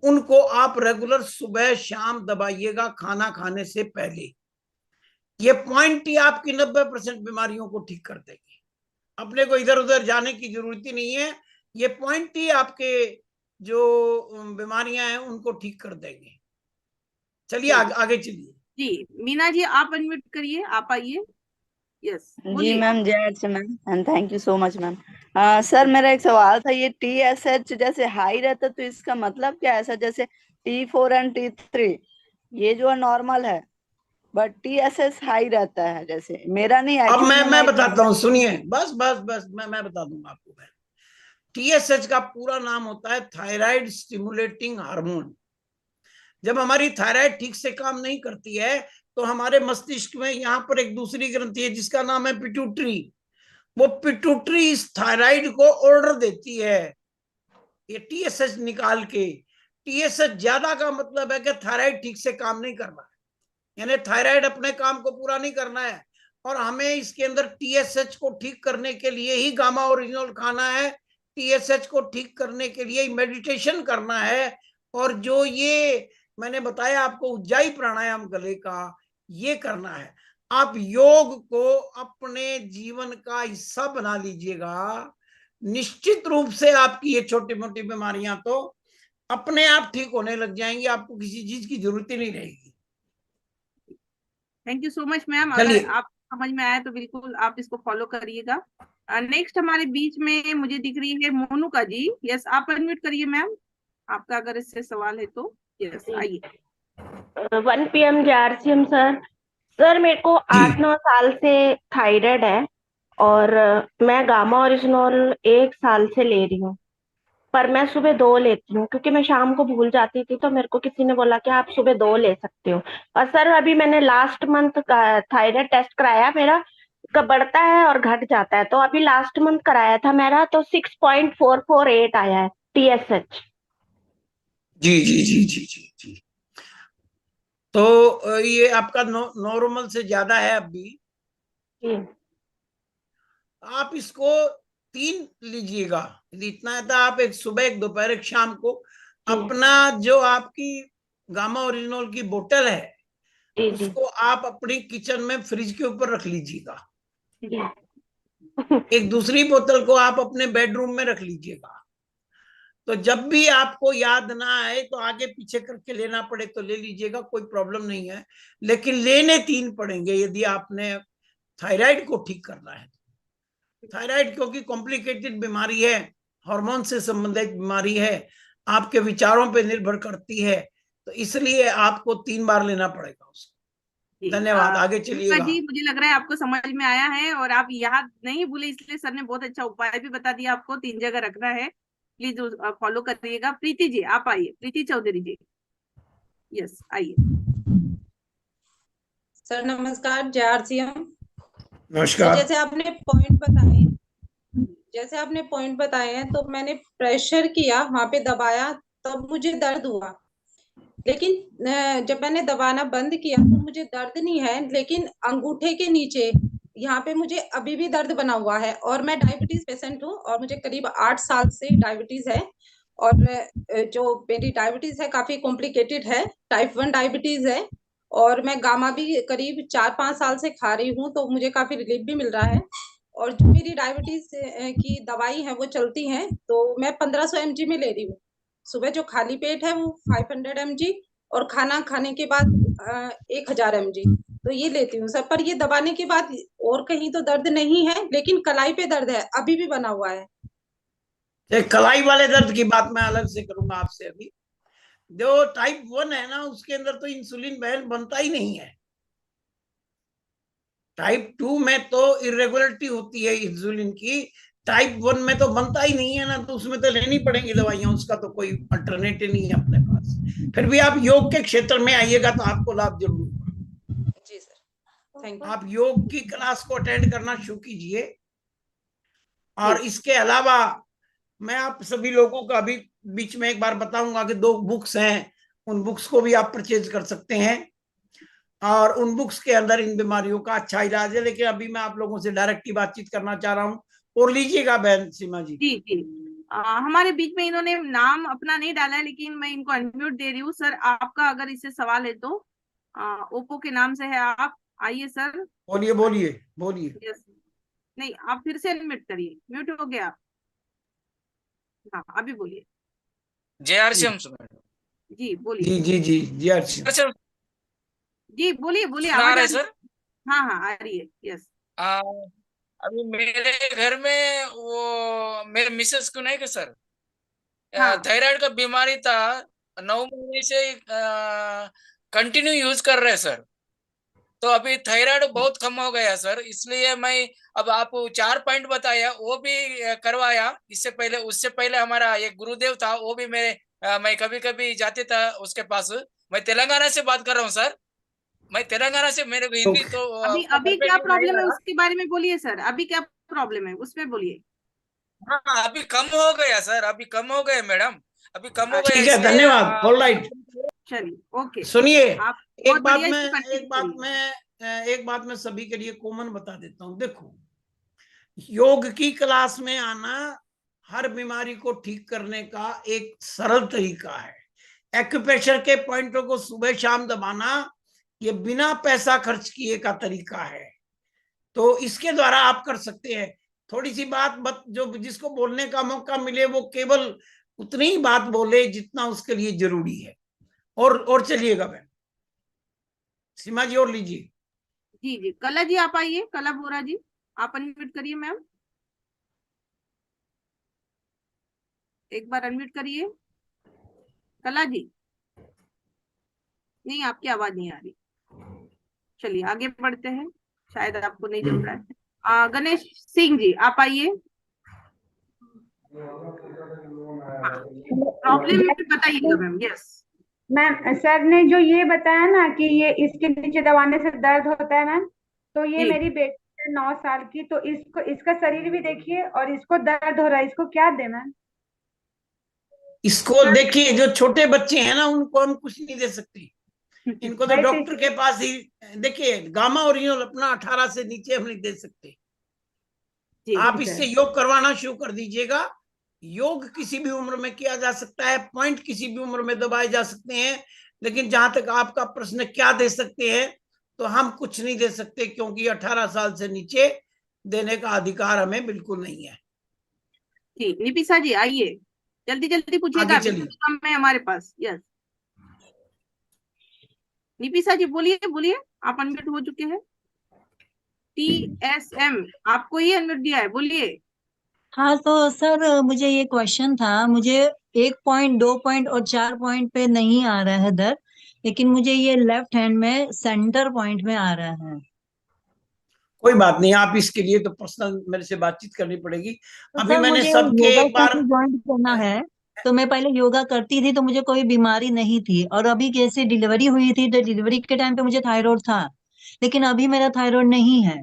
उनको आप रेगुलर सुबह शाम दबाइएगा खाना खाने से पहले। ये पॉइंट ही आपकी 90% बीमारियों को ठीक कर देगी। अपने को इधर उधर जाने की जरूरत ही नहीं है, ये पॉइंट ही आपके जो बीमारियां हैं उनको ठीक कर देंगे। चलिए आगे चलिए। जी मीना जी आप अनम्यूट करिए, आप आइए। यस जी मैम, जय Archana ma'am, and thank you so much ma'am. Sir मेरा एक सवाल था, ये TSH जैसे हाई रहता तो इसका मतलब क्या है? ऐसा जैसे T4 एंड T3 ये जो नॉर्मल है, बट TSH हाई रहता है, जैसे मेरा नहीं। अब मैं बताता हूँ, सुनिए, बस मैं बता दूंगा आपको। TSH का पूरा नाम होता है थायराइड स्टिमुलेटिंग हार्मोन। जब हमारी थायराइड ठीक से काम नहीं करती है तो हमारे मस्तिष्क में यहाँ पर एक दूसरी ग्रंथि है जिसका नाम है पिट्यूटरी। वो पिट्यूटरी इस थायराइड को ऑर्डर देती है ये TSH निकाल के। TSH ज्यादा का मतलब है कि थायराइड ठीक से काम नहीं कर रहा है, यानी थायराइड अपने काम को पूरा नहीं करना है, और हमें इसके अंदर TSH को ठीक करने के लिए ही गामा ओरिजिनल खाना है, TSH को ठीक करने के लिए मेडिटेशन करना है, और जो ये मैंने बताया आपको उज्जाई प्राणायाम गले का, ये करना है। आप योग को अपने जीवन का हिस्सा बना लीजिएगा, निश्चित रूप से आपकी ये छोटी मोटी बीमारियां तो अपने आप ठीक होने लग जाएंगी, आपको किसी चीज की जरूरत ही नहीं रहेगी। Thank you so much ma'am. अगर आप समझ में आया तो बिल्कुल आप इसको फॉलो करिएगा। नेक्स्ट हमारे बीच में मुझे दिख रही है मोनुका जी। यस आप अनम्यूट करिए मैम, आपका अगर इससे सवाल है तो। यस आइए। 1 PM JRCM सर मेरे को 8-9 साल से थायराइड है और मैं गामा ओरिजिनल 1 साल से ले रही हूँ, पर मैं सुबह 2 लेती हूँ क्योंकि मैं शाम को भूल जाती थी, तो मेरे को किसी ने बोला कि आप सुबह 2 ले सकते हो। और सर अभी मैंने लास्ट मंथ थायराइड टेस्ट कराया, मेरा बढ़ता है और घट जाता है, तो अभी लास्ट मंथ कराया था मेरा, तो 6.448 आया है TSH। जी जी जी जी जी जी, तो ये आपका नॉर्मल से ज्यादा है अभी। आप इसको 3 लीजिएगा, यदि इतना है तो आप एक सुबह, एक दोपहर, एक शाम को अपना जो आपकी गामा ओरिजिनल की बोतल है उसको आप अपनी किचन में फ्रिज के ऊपर रख लीजिएगा। एक दूसरी बोतल को आप अपने बेडरूम में रख लीजिएगा। तो जब भी आपको याद ना आए तो आगे पीछे करके लेना पड़े तो ले लीजिएगा, कोई प्रॉब्लम नहीं है, लेकिन लेने 3 पड़ेंगे यदि आपने थायराइड को ठीक करना है। थायराइड क्योंकि कॉम्प्लिकेटेड बीमारी है, हार्मोन से संबंधित बीमारी है, आपके विचारों पे निर्भर करती है, तो इसलिए आपको 3 बार लेना पड़ेगा उसको। धन्यवाद, आगे चलिएगा। जी मुझे लग रहा है आपको समझ में आया है और आप याद नहीं भूले, इसलिए सर ने बहुत अच्छा उपाय भी बता दिया आपको, 3 जगह रखना है। प्लीज फॉलो करिएगा। प्रीति जी आप आइए, प्रीति चौधरी जी। यस आइए। सर नमस्कार, JRCM। नमस्कार। जैसे आपने पॉइंट बताए हैं तो मैंने प्रेशर किया, वहां पे दबाया, तब मुझे दर्द हुआ, लेकिन जब मैंने दबाना बंद किया तो मुझे दर्द नहीं है, लेकिन अंगूठे के नीचे यहाँ पे मुझे अभी भी दर्द बना हुआ है। और मैं डायबिटीज पेशेंट हूँ और मुझे करीब 8 साल से डायबिटीज है, और जो मेरी डायबिटीज है काफी कॉम्प्लिकेटेड है, टाइप 1 डायबिटीज है, और मैं गामा भी करीब 4-5 साल से खा रही हूँ, तो मुझे काफी रिलीफ भी मिल रहा है। और जो मेरी डायबिटीज की दवाई है वो चलती है, तो मैं 1500 mg में ले रही हूँ। सुबह जो खाली पेट है वो 500 mg, और खाना खाने के बाद 1000 mg, तो ये लेती हूँ सर। पर ये दबाने के बाद और कहीं तो दर्द नहीं है, लेकिन कलाई पे दर्द है, अभी भी बना हुआ है। कलाई वाले दर्द की बात मैं अलग से करूंगा आपसे। अभी जो टाइप 1 है ना, उसके अंदर तो इंसुलिन बनता ही नहीं है। टाइप 2 में तो इरेगुलरिटी होती है इंसुलिन की, टाइप 1 में तो बनता ही नहीं है ना, तो उसमें तो लेनी पड़ेंगी दवाइयां, उसका तो कोई अल्टरनेटिव नहीं है अपने पास। फिर भी आप योग के क्षेत्र में आइएगा तो आपको लाभ जरूर होगा। जी सर, थैंक यू। आप योग की क्लास को अटेंड करना शुरू कीजिए। और इसके अलावा मैं आप सभी लोगों का अभी बीच में एक बार बताऊंगा कि 2 बुक्स हैं, उन बुक्स को भी आप परचेज कर सकते हैं, और उन बुक्स के अंदर इन बीमारियों का अच्छा इलाज है। लेकिन अभी मैं आप लोगों से डायरेक्ट ही बातचीत करना चाह रहा हूँ, और लीजिएगा बहन सीमा जी। जी जी, हमारे बीच में इन्होंने नाम अपना नहीं डाला है, लेकिन मैं इनको अनम्यूट दे रही हूँ। सर आपका अगर इससे सवाल है तो ओप्पो के नाम से है, आप आइए सर। बोलिए बोलिए बोलिए। यस, नहीं आप फिर से अनम्यूट करिए, म्यूट हो गया। हाँ अभी बोलिए। JRCM जी बोलिए। जी जी जी JRCM जी बोलिए बोलिए, सुना आवाज रहे आ रही सर? है? हाँ हाँ आ रही है, यस। अभी मेरे घर में वो मेरे मिसेस को नहीं कि सर हाँ थायराइड का बीमारी था, 9 महीने से कंटिन्यू यूज कर रहे हैं सर। तो अभी थायराइड बहुत कम हो गया सर, इसलिए मैं अब आप 4 पॉइंट बताया वो भी करवाया। इससे पहले उससे पहले हमारा एक गुरुदेव था, वो भी मैं कभी कभी जाते था उसके पास। मैं तेलंगाना से बात कर रहा हूँ सर, मैं तेलंगाना से, मेरे को हिंदी तो अभी अभी क्या प्रॉब्लम है उसके बारे में बोलिए सर, अभी क्या प्रॉब्लम है उसमें बोलिए। हाँ अभी कम हो गया सर, अभी कम हो गया मैडम, अभी कम हो गया, ठीक है, इसलिए धन्यवाद, ऑल राइट। चलिए ओके, सुनिए, आप एक बात बढ़िया मैं इसको कंटिन्यू एक बात मैं सभी के लिए कॉमन बता देता हूँ। देखो, योग की क्लास में आना हर बीमारी को ठीक करने का एक सरल तरीका है। एक्यूप्रेशर के पॉइंटों को सुबह शाम दबाना ये बिना पैसा खर्च किए का तरीका है, तो इसके द्वारा आप कर सकते हैं। थोड़ी सी बात जो जिसको बोलने का मौका मिले वो केवल उतनी ही बात बोले जितना उसके लिए जरूरी है। और चलिएगा बहन सीमा जी, और लीजिए। जी जी, कला जी आप आइए, कला बोरा जी आप अनम्यूट करिए मैम, एक बार अनम्यूट करिए कला जी। नहीं आपकी आवाज नहीं आ रही, चलिए आगे बढ़ते हैं, शायद आपको नहीं जम रहा है। गणेश सिंह जी आप आइए, प्रॉब्लम बताइएगा मैम। यस मैम, सर ने जो ये बताया ना कि ये इसके नीचे दबाने से दर्द होता है मैम, तो ये मेरी बेटी है 9 साल की, तो इसका शरीर भी देखिए और इसको दर्द हो रहा है, इसको क्या दे मैम? इसको देखिए, जो छोटे बच्चे हैं ना उनको हम कुछ नहीं दे सकते, इनको तो डॉक्टर के पास ही। देखिए गामा ओरिजिनल अपना 18 से नीचे हम नहीं दे सकते। आप इससे योग करवाना शुरू कर दीजिएगा। योग किसी भी उम्र में किया जा सकता है, पॉइंट किसी भी उम्र में दबाए जा सकते हैं, लेकिन जहां तक आपका प्रश्न क्या दे सकते हैं, तो हम कुछ नहीं दे सकते, क्योंकि 18 साल से नीचे देने का अधिकार हमें बिल्कुल नहीं है। ठीक, निपिसा जी आइए, जल्दी जल्दी पूछिएगा, कम है हमारे पास। यस निपिसा जी बोलिए बोलिए, आप अनम्यूट हो चुके हैं। TSM आपको ही अनम्यूट दिया है, बोलिए। हाँ तो सर मुझे ये क्वेश्चन था, मुझे 1 पॉइंट 2 पॉइंट और 4 पॉइंट पे नहीं आ रहा है दर्द, लेकिन मुझे ये लेफ्ट हैंड में सेंटर पॉइंट में आ रहा है। कोई बात नहीं, आप इसके लिए तो पर्सनल मेरे से बातचीत करनी पड़ेगी। तो अभी सर मैंने मुझे सबके योगा एक बार ज्वाइन करना है, तो मैं पहले योगा करती थी तो मुझे कोई बीमारी नहीं थी, और अभी कैसे डिलीवरी हुई थी तो डिलीवरी के टाइम पे मुझे थायराइड था, लेकिन अभी मेरा थायराइड नहीं है।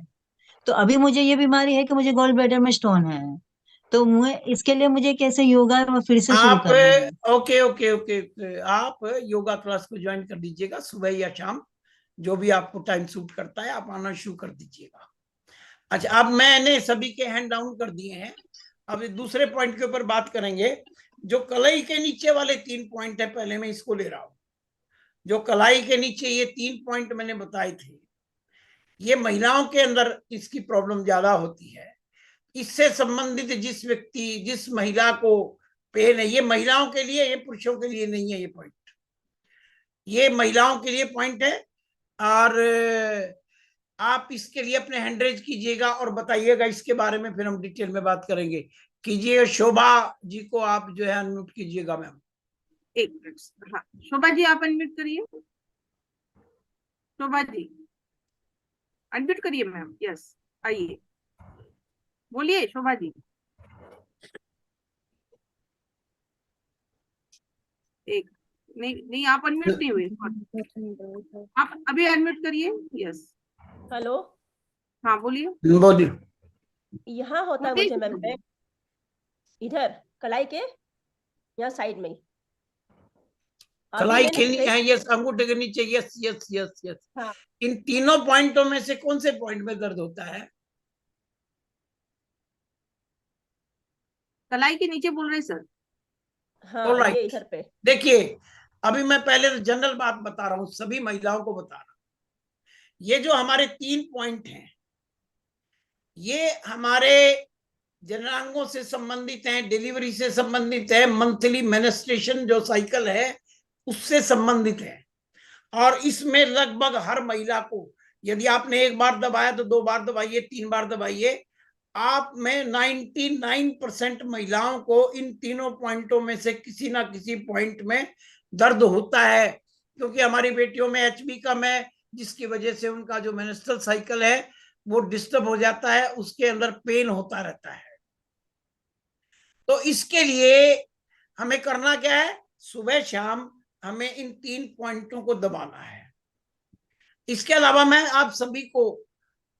तो अभी मुझे ये बीमारी है कि मुझे गॉल ब्लैडर में स्टोन है, तो इसके लिए मुझे कैसे योगा फिर से शुरू करना है? ओके ओके ओके, आप योगा क्लास को ज्वाइन कर दीजिएगा, सुबह या शाम जो भी आपको टाइम सूट करता है आप आना शुरू कर दीजिएगा। अच्छा, अब मैंने सभी के हैंड डाउन कर दिए हैं। अब दूसरे पॉइंट के ऊपर बात करेंगे। जो कलाई के नीचे वाले 3 पॉइंट है, पहले मैं इसको ले रहा हूं। जो कलाई के नीचे ये 3 पॉइंट मैंने बताए थे, ये महिलाओं के अंदर इसकी प्रॉब्लम ज्यादा होती है। इससे संबंधित जिस महिला को पेन है, ये महिलाओं के लिए, ये पुरुषों के लिए नहीं है। ये पॉइंट ये महिलाओं के लिए पॉइंट है, और आप इसके लिए अपने हैंड रेज कीजिएगा और बताइएगा इसके बारे में, फिर हम डिटेल में बात करेंगे। कीजिए, शोभा जी को आप जो है अनम्यूट कीजिएगा मैम। एक मिनट, हाँ शोभा जी आप अनम्यूट करिए, शोभा जी अनम्यूट करिए मैम। यस, आइए, बोलिए शोभा जी। एक नहीं नहीं, आप अनम्यूट नहीं हुए, आप अभी अनम्यूट करिए। यस, हेलो, हाँ बोलिए। बोलिए। यहाँ होता है मुझे मैम, इधर कलाई के यहाँ साइड में। कलाई के नीचे, यस, अंगूठे के नीचे, यस यस यस यस। हाँ। इन तीनों पॉइंटों में से कौन से पॉइंट में दर्द होता है? कलाई के नीचे बोल रहे सर। हाँ, ये इधर पे। देखिए, अभी मैं पहले तो जनरल बात बता रहा हूँ, सभी महिलाओं को बता रहा हूँ। ये जो हमारे 3 पॉइंट हैं, ये हमारे जननांगों से संबंधित हैं, डिलीवरी से संबंधित है, मंथली मेंस्ट्रुएशन जो साइकिल है उससे संबंधित है। और इसमें लगभग हर महिला को, यदि आपने एक बार दबाया तो 2 बार दबाइए, 3 बार दबाइए, आप में 99% महिलाओं को इन तीनों पॉइंटों में से किसी ना किसी पॉइंट में दर्द होता है। क्योंकि हमारी बेटियों में HB कम है, जिसकी वजह से उनका जो मेंस्ट्रुअल साइकिल है वो डिस्टर्ब हो जाता है, उसके अंदर पेन होता रहता है। तो इसके लिए हमें करना क्या है? सुबह शाम हमें इन 3 पॉइंटों को दबाना है। इसके अलावा मैं आप सभी को,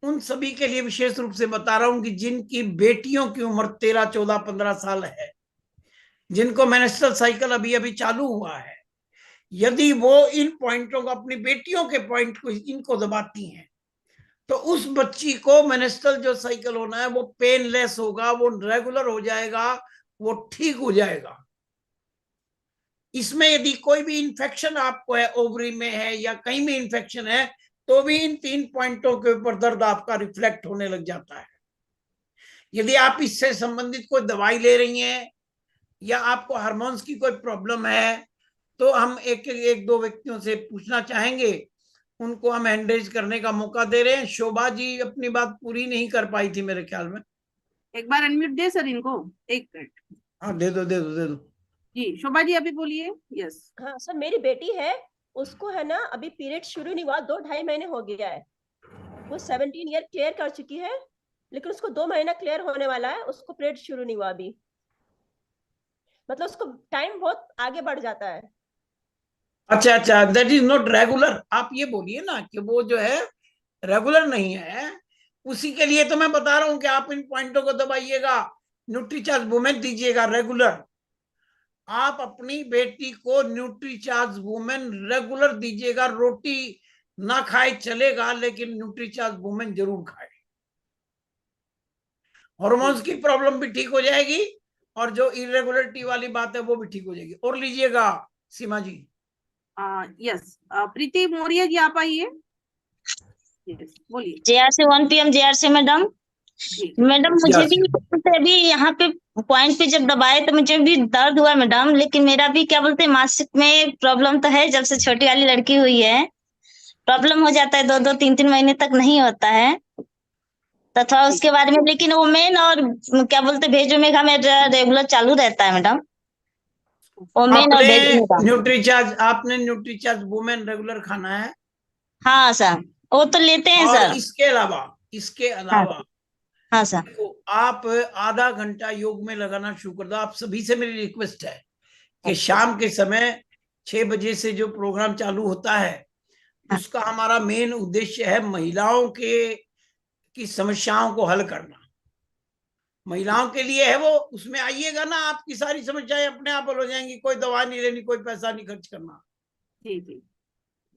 उन सभी के लिए विशेष रूप से बता रहा हूं कि जिनकी बेटियों की उम्र 13, 14, 15 साल है, जिनको मेंस्ट्रुअल साइकिल अभी अभी चालू हुआ है, यदि वो इन पॉइंटों को, अपनी बेटियों के पॉइंट को, इनको दबाती हैं, तो उस बच्ची को मेंस्ट्रुअल जो साइकिल होना है वो पेनलेस होगा, वो रेगुलर हो जाएगा, वो ठीक हो जाएगा। इसमें यदि कोई भी इंफेक्शन आपको है, ओवरी में है या कहीं भी इंफेक्शन है, तो भी इन 3 पॉइंटों के ऊपर दर्द आपका रिफ्लेक्ट होने लग जाता है। यदि आप इससे संबंधित कोई दवाई ले रही हैं या आपको हार्मोन्स की कोई प्रॉब्लम है, तो हम एक दो व्यक्तियों से पूछना चाहेंगे, उनको हम एंगेज करने का मौका दे रहे हैं। शोभा जी अपनी बात पूरी नहीं कर पाई थी मेरे ख्याल में। एक बार अनम्यूट दे सर इनको, 1 मिनट। हाँ, दे दो दे दो दे दो जी। शोभा जी अभी बोलिए। यस। हाँ सर, मेरी बेटी है, उसको है ना अभी पीरियड शुरू नहीं हुआ, 2-2.5 महीने हो गया है। वो 17 ईयर क्लियर कर चुकी है, लेकिन उसको 2 महीना क्लियर होने वाला है, उसको पीरियड शुरू नहीं हुआ अभी। मतलब उसको टाइम बहुत आगे बढ़ जाता है। अच्छा, दैट इज नॉट रेगुलर। आप ये बोलिए ना कि वो जो है रेगुलर नहीं है। उसी के लिए तो मैं बता रहा हूं कि आप इन पॉइंटों को दबाइएगा, न्यूट्रीचार्ज वुमेन दीजिएगा रेगुलर। आप अपनी बेटी को न्यूट्रीचार्ज वुमेन रेगुलर दीजिएगा। रोटी ना खाए चलेगा, लेकिन न्यूट्रीचार्ज वुमेन जरूर खाए। हार्मोन्स की प्रॉब्लम भी ठीक हो जाएगी और जो इरेगुलरिटी वाली बात है वो भी ठीक हो जाएगी। और लीजिएगा सीमा जी। यस, प्रीति मौर्य जी आप आइए। बोलिए। JRC 1 PM JRC madam. Madam मुझे भी अभी यहाँ पे पॉइंट पे जब दबाए तो मुझे भी दर्द हुआ मैडम, लेकिन मेरा भी क्या बोलते हैं मासिक में प्रॉब्लम तो है, जब से छोटी वाली लड़की हुई है प्रॉब्लम हो जाता है, 2-2, 3-3 महीने तक नहीं होता है तथा उसके बारे में, लेकिन ओमेन और क्या बोलते भेजो मेघा मेरा रेगुलर चालू रहता है मैडम। ओमेन और आपने न्यूट्रीचार्ज वुमेन रेगुलर खाना है? हाँ सर, वो तो लेते हैं सर। इसके अलावा हाँ सर, तो आप आधा घंटा योग में लगाना शुरू कर दो। आप सभी से मेरी रिक्वेस्ट है कि शाम के समय 6 बजे से जो प्रोग्राम चालू होता है, उसका हमारा मेन उद्देश्य है महिलाओं की समस्याओं को हल करना। महिलाओं के लिए है वो। उसमें आइएगा ना, आपकी सारी समस्याएं अपने आप हल हो जाएंगी। कोई दवा नहीं लेनी, कोई पैसा नहीं खर्च करना। जी।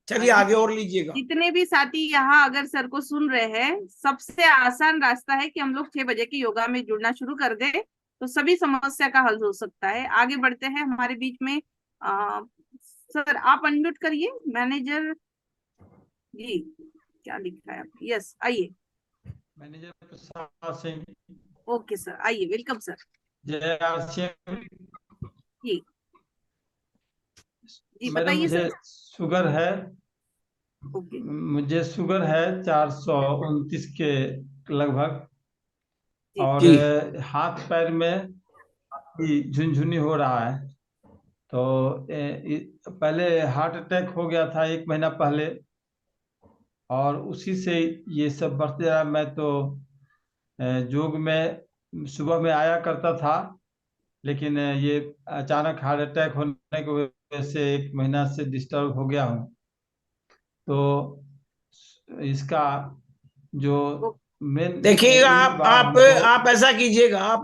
चलिए आगे और लीजिएगा। जितने भी साथी यहाँ अगर सर को सुन रहे हैं, सबसे आसान रास्ता है कि हम लोग 6 बजे की योगा में जुड़ना शुरू कर दें, तो सभी समस्या का हल हो सकता है। आगे बढ़ते हैं। हमारे बीच में सर आप अनम्यूट करिए। मैनेजर जी क्या लिख रहा है? यस, आइए। Manager Prasad Singh. Okay sir, आइए। Welcome sir. जी बताइए सर। शुगर है, मुझे शुगर है 429 के लगभग, और हाथ पैर में झुनझुनी हो रहा है। तो पहले हार्ट अटैक हो गया था 1 महीना पहले, और उसी से ये सब बढ़ते रहा। मैं तो योग में सुबह में आया करता था, लेकिन ये अचानक हार्ट अटैक होने की वजह से 1 महीना से डिस्टर्ब हो गया हूँ। तो इसका जो मेन देखिएगा, आप ऐसा कीजिएगा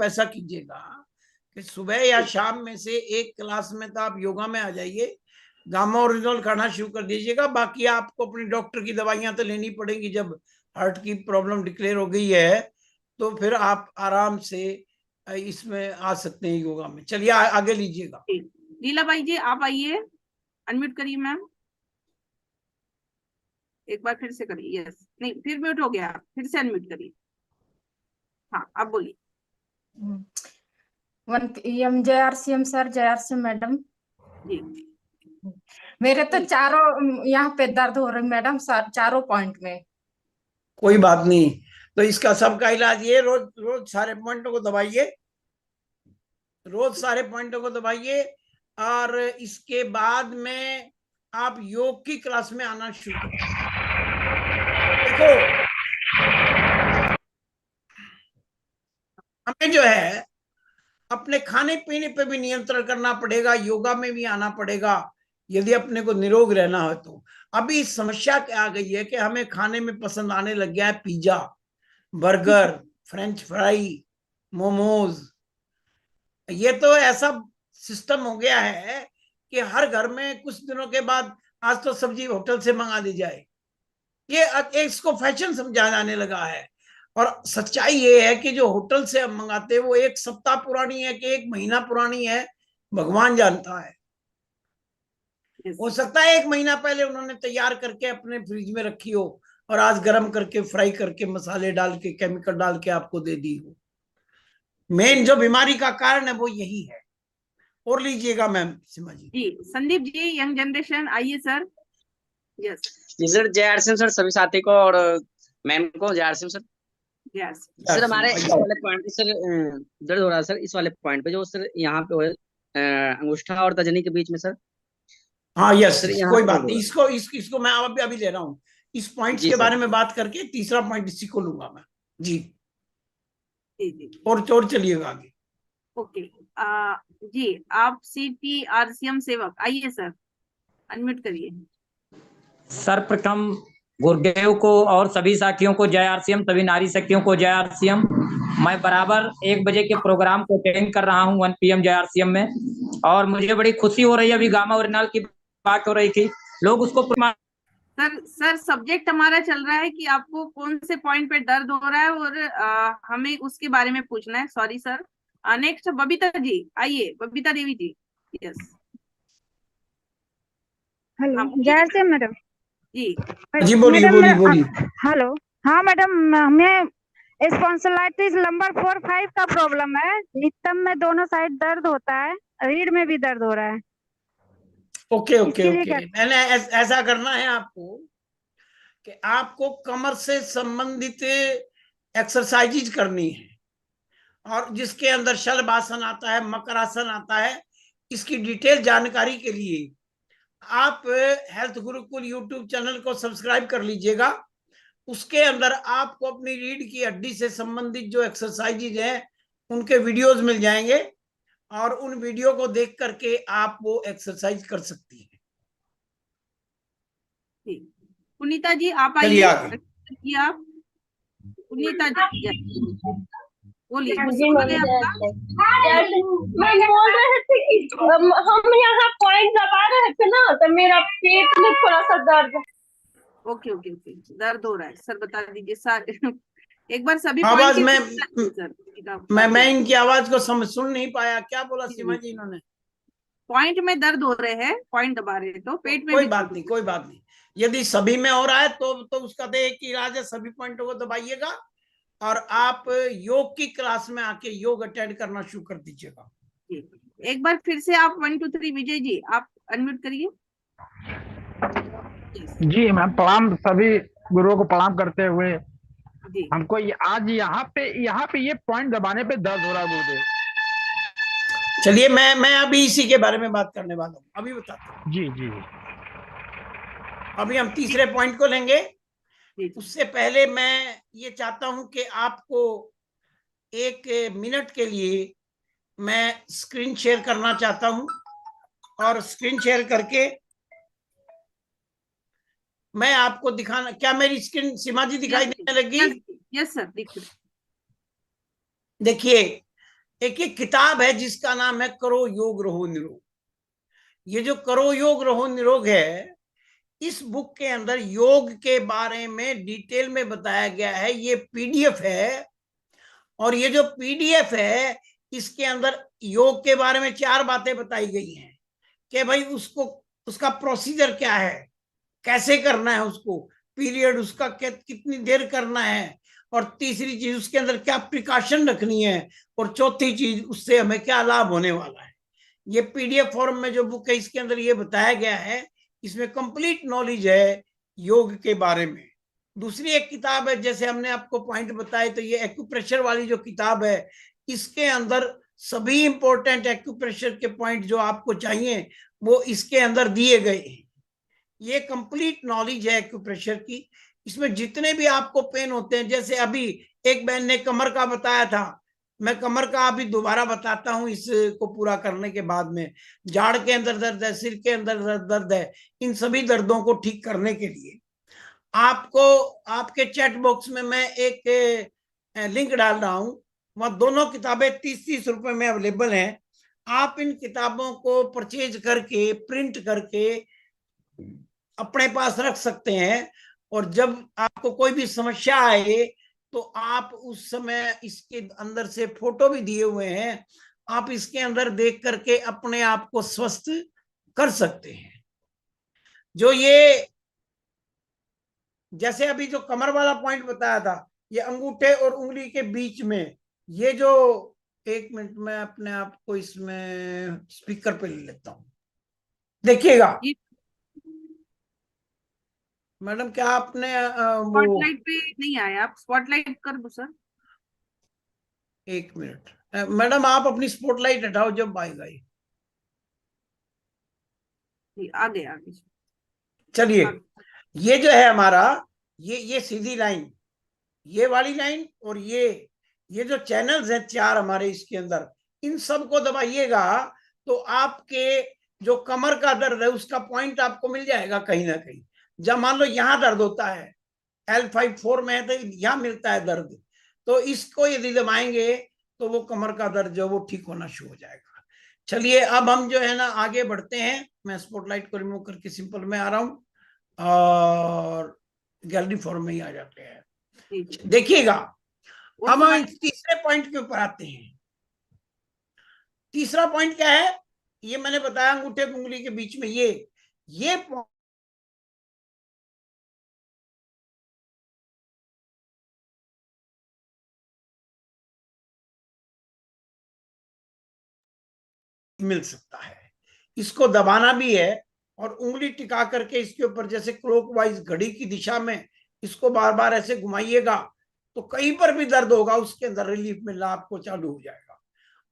कि सुबह या शाम में से एक क्लास में तो आप योगा में आ जाइए, गामा ओरिजिनल करना शुरू कर दीजिएगा। बाकी आपको अपनी डॉक्टर की दवाइयां तो लेनी पड़ेंगी। जब हार्ट की प्रॉब्लम डिक्लेयर हो गई है तो फिर आप आराम से इसमें आ सकते हैं योगा में। चलिए आगे लीजिएगा। लीला बाई जी आप आइए, अनम्यूट करिए मैम, एक बार फिर से करिए। यस, नहीं फिर म्यूट हो गया, फिर से अनम्यूट करिए। हाँ आप बोलिए। 1 PM जय RCM सर, जय RCM मैडम जी। मेरे तो चारों यहाँ पे दर्द हो रही मैडम, चारों पॉइंट में। कोई बात नहीं, तो इसका सबका इलाज ये रोज सारे पॉइंटों को दबाइए, और इसके बाद में आप योग की क्लास में आना शुरू करें। देखो हमें जो है अपने खाने पीने पे भी नियंत्रण करना पड़ेगा, योगा में भी आना पड़ेगा यदि अपने को निरोग रहना हो। तो अभी समस्या क्या आ गई है कि हमें खाने में पसंद आने लग गया है pizza, burger, French fry, momos. ये तो ऐसा सिस्टम हो गया है कि हर घर में कुछ दिनों के बाद आज तो सब्जी होटल से मंगा दी जाए, ये इसको फैशन समझा जाने लगा है। और सच्चाई ये है कि जो होटल से हम मंगाते हैं वो 1 सप्ताह पुरानी है कि 1 महीना पुरानी है, भगवान जानता है। हो सकता है 1 महीना पहले उन्होंने तैयार करके अपने फ्रिज में रखी हो और आज गर्म करके फ्राई करके मसाले डाल के केमिकल डाल के आपको दे दी हो। मेन जो बीमारी का कारण है वो यही है। और लीजिएगा मैम सीमा जी। संदीप जी, यंग जनरेशन, आइए सर। यस जी सर, जय RCM सर सभी साथी को और मैम को जय RCM सर। सर हमारे इस वाले पॉइंट पे सर दर्द हो रहा है सर, इस वाले पॉइंट पे जो सर यहाँ पे अंगूठा और तर्जनी के बीच में सर। हाँ यस, कोई बात नहीं, इसको मैं अभी ले रहा हूँ। इस पॉइंट के बारे में बात करके तीसरा पॉइंट इसी को लूंगा मैं जी। और चलिएगा आगे। ओके जी, आप CT RCM सेवक, आइए सर, अनम्यूट करिए। सर्वप्रथम गुरुदेव को और सभी साथियों को जय RCM, सभी नारी शक्तियों को जय RCM। मैं बराबर 1 बजे के प्रोग्राम को अटेंड कर रहा हूं 1 PM जय RCM में, और मुझे बड़ी खुशी हो रही है। अभी गामा ओरिजिनल की बात हो रही थी, लोग उसको सर सब्जेक्ट हमारा चल रहा है कि आपको कौन से पॉइंट पे दर्द हो रहा है और हमें उसके बारे में पूछना है। Sorry sir. Next Babita ji, आइए बबीता देवी जी। यस हेलो, जय RCM मैडम जी बोलिए। हेलो, हाँ मैडम, हमें स्पॉन्डिलाइटिस लंबर 4-5 का प्रॉब्लम है। नितंब में दोनों साइड दर्द होता है, रीढ़ में भी दर्द हो रहा है। ओके। मैंने ऐसा करना है आपको कि आपको कमर से संबंधित एक्सरसाइज करनी है, और जिसके अंदर शलभासन आता है, मकरासन आता है। इसकी डिटेल जानकारी के लिए आप हेल्थ गुरुकुल यूट्यूब चैनल को सब्सक्राइब कर लीजिएगा। उसके अंदर आपको अपनी रीढ़ की हड्डी से संबंधित जो एक्सरसाइजेज हैं उनके वीडियोस मिल जाएंगे, और उन वीडियो को देख करके आप वो एक्सरसाइज कर सकती हैं। पुनीता जी आप आइए। आप पुनीता जी बोलिए। मैं बोल रहे थे कि हम यहाँ पॉइंट दबा रहे थे ना, तो मेरा पेट में थोड़ा सा दर्द। ओके, दर्द हो रहा है सर, बता दीजिए सर। एक बार सभी आवाज मैं इनकी आवाज को सुन नहीं पाया। क्या बोला सीमा जी इन्होंने? पॉइंट में दर्द हो रहे हैं, पॉइंट दबा रहे हैं तो पेट में। कोई बात नहीं। यदि सभी में हो रहा है तो उसका तो एक ही इलाज है, सभी पॉइंटों को दबाइएगा और आप योग की क्लास में आके योग अटेंड करना शुरू कर दीजिएगा। एक बार फिर से आप 1 2 3 विजय जी आप अनम्यूट करिए। जी मैम, प्रणाम, सभी गुरुओं को प्रणाम करते हुए हमको आज यहाँ पे ये पॉइंट दबाने पे दर्द हो रहा है गुरुदेव। चलिए मैं अभी इसी के बारे में बात करने वाला हूँ, अभी बताता हूँ। जी अभी हम तीसरे पॉइंट को लेंगे। उससे पहले मैं ये चाहता हूं कि आपको 1 मिनट के लिए मैं स्क्रीन शेयर करना चाहता हूं, और स्क्रीन शेयर करके मैं आपको दिखाना, क्या मेरी स्क्रीन सीमा जी दिखाई देने लगी? यस सर, दिख रही। देखिए, एक किताब है जिसका नाम है करो योग रहो निरोग। ये जो करो योग रहो निरोग है, इस बुक के अंदर योग के बारे में डिटेल में बताया गया है। ये पीडीएफ है, और ये जो पीडीएफ है इसके अंदर योग के बारे में 4 बातें बताई गई हैं कि भाई उसका प्रोसीजर क्या है, कैसे करना है उसको, पीरियड उसका कितनी देर करना है, और तीसरी चीज उसके अंदर क्या प्रिकॉशन रखनी है, और चौथी चीज उससे हमें क्या लाभ होने वाला है। ये पीडीएफ फॉर्म में जो बुक है इसके अंदर ये बताया गया है। इसमें कंप्लीट नॉलेज है योग के बारे में। दूसरी एक किताब है, जैसे हमने आपको पॉइंट बताए, तो ये एक्यूप्रेशर वाली जो किताब है, इसके अंदर सभी इंपॉर्टेंट एक्यूप्रेशर के पॉइंट जो आपको चाहिए वो इसके अंदर दिए गए हैं। ये कंप्लीट नॉलेज है एक्यूप्रेशर की। इसमें जितने भी आपको पेन होते हैं, जैसे अभी एक बहन ने कमर का बताया था, मैं कमर का अभी दोबारा बताता हूं इसको पूरा करने के बाद में। जाड़ के अंदर दर्द है, सिर के अंदर दर्द है, इन सभी दर्दों को ठीक करने के लिए आपको आपके चैट बॉक्स में मैं एक लिंक डाल रहा हूं, वहां दोनों किताबें 30-30 रुपए में अवेलेबल हैं। आप इन किताबों को परचेज करके प्रिंट करके अपने पास रख सकते हैं, और जब आपको कोई भी समस्या आए तो आप उस समय इसके अंदर से फोटो भी दिए हुए हैं, आप इसके अंदर देख करके अपने आप को स्वस्थ कर सकते हैं। जो ये जैसे अभी जो कमर वाला पॉइंट बताया था, ये अंगूठे और उंगली के बीच में, ये जो 1 मिनट में अपने आप को इसमें स्पीकर पे ले लेता हूं, देखिएगा। मैडम क्या आपने स्पॉटलाइट पे नहीं आया, आप स्पॉटलाइट कर दो सर। 1 मिनट मैडम, आप अपनी स्पॉटलाइट हटाओ जब आएगा ये। आगे चलिए, ये जो है हमारा ये सीधी लाइन, ये वाली लाइन, और ये जो चैनल्स हैं 4 हमारे इसके अंदर, इन सब को दबाइएगा तो आपके जो कमर का दर्द है उसका पॉइंट आपको मिल जाएगा कहीं ना कहीं। जब मान लो यहाँ दर्द होता है, L5-4 में है तो यहाँ मिलता है दर्द, तो इसको यदि दबाएंगे तो वो कमर का दर्द जो वो ठीक होना शुरू हो जाएगा। चलिए अब हम जो है ना आगे बढ़ते हैं। मैं स्पॉटलाइट को रिमूव करके सिंपल में आ रहा हूं, और गैलरी फॉर्म में ही आ जाते हैं। देखिएगा, अब हम तीसरे पॉइंट के ऊपर आते हैं। तीसरा पॉइंट क्या है? ये मैंने बताया अंगूठे उंगली के बीच में ये मिल सकता है। इसको दबाना भी है, और उंगली टिका करके इसके ऊपर जैसे क्लॉकवाइज घड़ी की दिशा में इसको बार बार ऐसे घुमाइएगा तो कहीं पर भी दर्द होगा उसके अंदर रिलीफ मिलना आपको चालू हो जाएगा।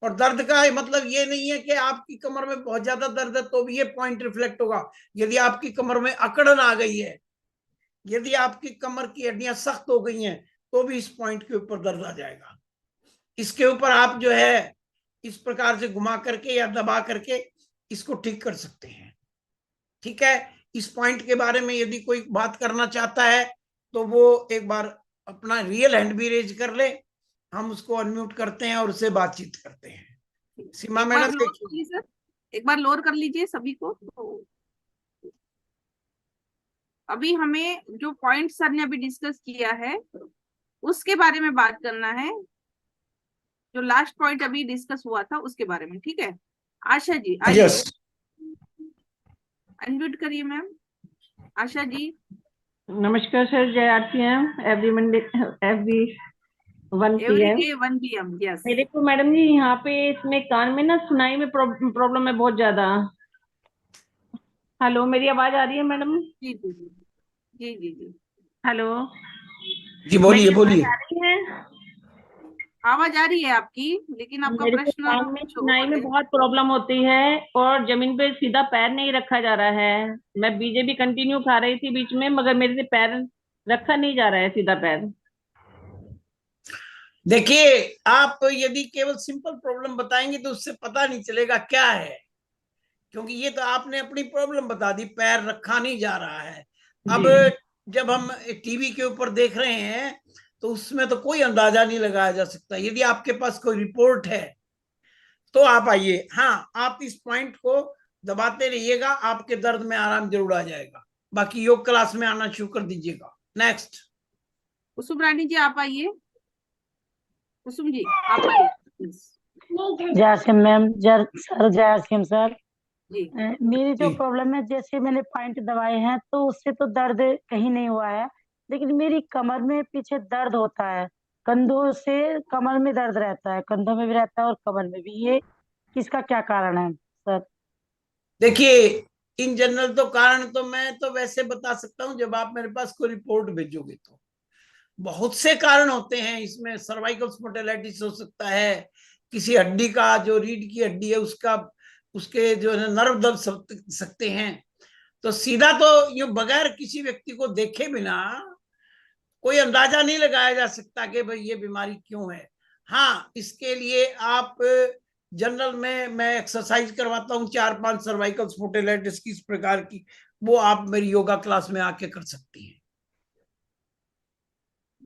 और दर्द का मतलब ये नहीं है कि आपकी कमर में बहुत ज्यादा दर्द है तो भी ये पॉइंट रिफ्लेक्ट होगा। यदि आपकी कमर में अकड़न आ गई है, यदि आपकी कमर की हड्डियां सख्त हो गई हैं, तो भी इस पॉइंट के ऊपर दर्द आ जाएगा। इसके ऊपर आप जो है इस प्रकार से घुमा करके या दबा करके इसको ठीक कर सकते हैं। ठीक है, इस पॉइंट के बारे में यदि कोई बात करना चाहता है तो वो एक बार अपना रियल हैंड भी रेज कर ले, हम उसको अनम्यूट करते हैं और उससे बातचीत करते हैं। सीमा मैडम एक बार लोअर कर लीजिए सभी को। तो अभी हमें जो पॉइंट सर ने अभी डिस्कस किया है उसके बारे में बात करना है, जो लास्ट पॉइंट अभी डिस्कस हुआ था उसके बारे में। ठीक है, आशा जी आइए। अनम्यूट करिए मैम। आशा जी। नमस्कार सर, जय RCM. Every Monday every 1 PM। Yes. मेरे को मैडम जी यहाँ पे इसमें कान में ना सुनाई में प्रॉब्लम है बहुत ज्यादा। हेलो, मेरी आवाज आ रही है मैडम? जी जी जी जी जी जी। हेलो जी, बोलिए बोलिए। आवाज आ रही है आपकी, लेकिन आपका प्रश्न। कान में सुनाई में बहुत प्रॉब्लम होती है और जमीन पे सीधा पैर नहीं रखा जा रहा है। मैं बीजेपी कंटिन्यू खा रही थी बीच में, मगर मेरे से पैर रखा नहीं जा रहा है सीधा पैर। देखिए, आप यदि केवल सिंपल प्रॉब्लम बताएंगे तो उससे पता नहीं चलेगा क्या है, क्योंकि ये तो आपने अपनी प्रॉब्लम बता दी, पैर रखा नहीं जा रहा है। अब जब हम टीवी के ऊपर देख रहे हैं तो उसमें तो कोई अंदाजा नहीं लगाया जा सकता। यदि आपके पास कोई रिपोर्ट है तो आप आइए। हाँ, आप इस पॉइंट को दबाते रहिएगा, आपके दर्द में आराम जरूर आ जाएगा। बाकी योग क्लास में आना शुरू कर दीजिएगा। नेक्स्ट कुसुम रानी जी आप आइए। कुसुम जी आप आइए। जय मैम, सर जय सर। जी मेरी जो प्रॉब्लम है, जैसे मैंने पॉइंट दबाए हैं तो उससे तो दर्द कहीं नहीं हुआ है, लेकिन मेरी कमर में पीछे दर्द होता है। कंधों से कमर में दर्द रहता है, कंधों में भी रहता है और कमर में भी। ये किसका क्या कारण है सर? देखिए, इन जनरल तो कारण तो मैं तो वैसे बता सकता हूं जब आप मेरे पास कोई रिपोर्ट भेजोगे तो। बहुत से कारण होते हैं इसमें। सर्वाइकल स्पॉन्डिलाइटिस हो सकता है, किसी हड्डी का, जो रीढ़ की हड्डी है उसका, उसके जो है नर्व दब सकते हैं। तो सीधा तो ये बगैर किसी व्यक्ति को देखे बिना कोई अंदाजा नहीं लगाया जा सकता कि भाई ये बीमारी क्यों है। हाँ, इसके लिए आप जनरल में मैं एक्सरसाइज करवाता हूँ 4-5 सर्वाइकल स्पॉन्डिलाइटिस की इस प्रकार की, वो आप मेरी योगा क्लास में आके कर सकती हैं।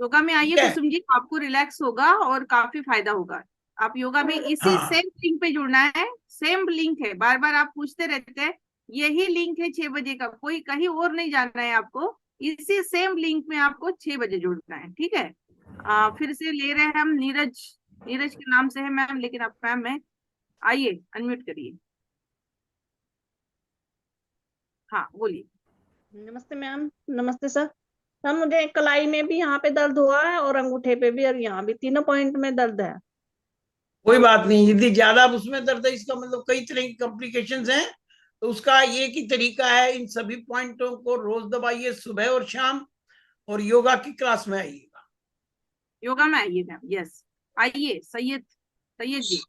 योगा में आइए कुसुम जी, आपको रिलैक्स होगा और काफी फायदा होगा। आप योगा में इसी सेम लिंक पे जुड़ना है। सेम लिंक है, बार बार आप पूछते रहते हैं, यही लिंक है 6 बजे का, कोई कहीं और नहीं जाना है आपको। इसी सेम लिंक में आपको 6 बजे जुड़ना है, ठीक है। फिर से ले रहे हैं हम नीरज। नीरज के नाम से है मैम, लेकिन आप मैम है, आइए अनम्यूट करिए। हाँ बोलिए। नमस्ते मैम। नमस्ते सर। सर मुझे कलाई में भी यहाँ पे दर्द हुआ है और अंगूठे पे भी, और यहाँ भी, तीनों पॉइंट में दर्द है। कोई बात नहीं, यदि ज्यादा उसमें दर्द है इसका मतलब कई तरह की कॉम्प्लिकेशंस हैं। तो उसका ये की तरीका है, इन सभी पॉइंटों को रोज दबाइए, सुबह और शाम, और योगा की क्लास में आइएगा। योगा में आइए मैम। यस, आइए Syed ji.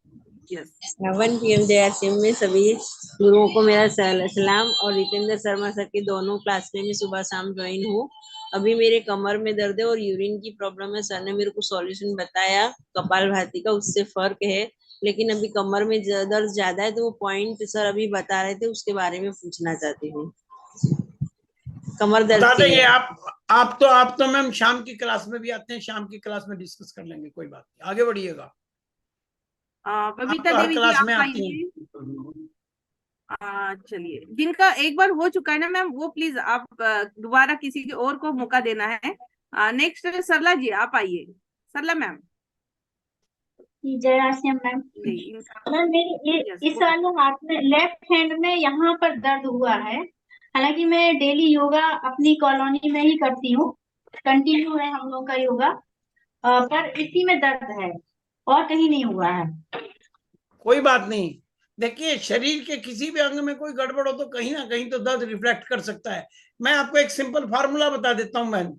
Yes 1 PM JRCM में सभी गुरुओं को मेरा सलाम, और रितेंद्र शर्मा सर की दोनों क्लास में मैं सुबह शाम ज्वाइन हूँ। अभी मेरे कमर में दर्द है और यूरिन की प्रॉब्लम है। सर ने मेरे को सॉल्यूशन बताया कपालभाति का, उससे फर्क है, लेकिन अभी कमर में दर्द ज्यादा है। तो वो पॉइंट सर अभी बता रहे थे, उसके बारे में पूछना चाहती हूँ। कमर दर्द आप तो मैम शाम की क्लास में भी आते हैं, शाम की क्लास में डिस्कस कर लेंगे, कोई बात नहीं, आगे बढ़िएगा। बबीता देवी जी आप आइए। चलिए, जिनका एक बार हो चुका है ना मैम, वो प्लीज आप दोबारा किसी के और को मौका देना है। नेक्स्ट सरला जी आप आइए। सरला मैम। जय आसियम मैम। मैम मेरे इस वाले हाथ में, लेफ्ट हैंड में यहाँ पर दर्द हुआ है। हालांकि मैं डेली योगा अपनी कॉलोनी में ही करती हूँ, कंटिन्यू है हम लोग का योगा, पर इसी में दर्द है और कहीं नहीं हुआ है। कोई बात नहीं, देखिए शरीर के किसी भी अंग में कोई गड़बड़ हो तो कहीं ना कहीं तो दर्द रिफ्लेक्ट कर सकता है। मैं आपको एक सिंपल फार्मूला बता देता हूं मैम।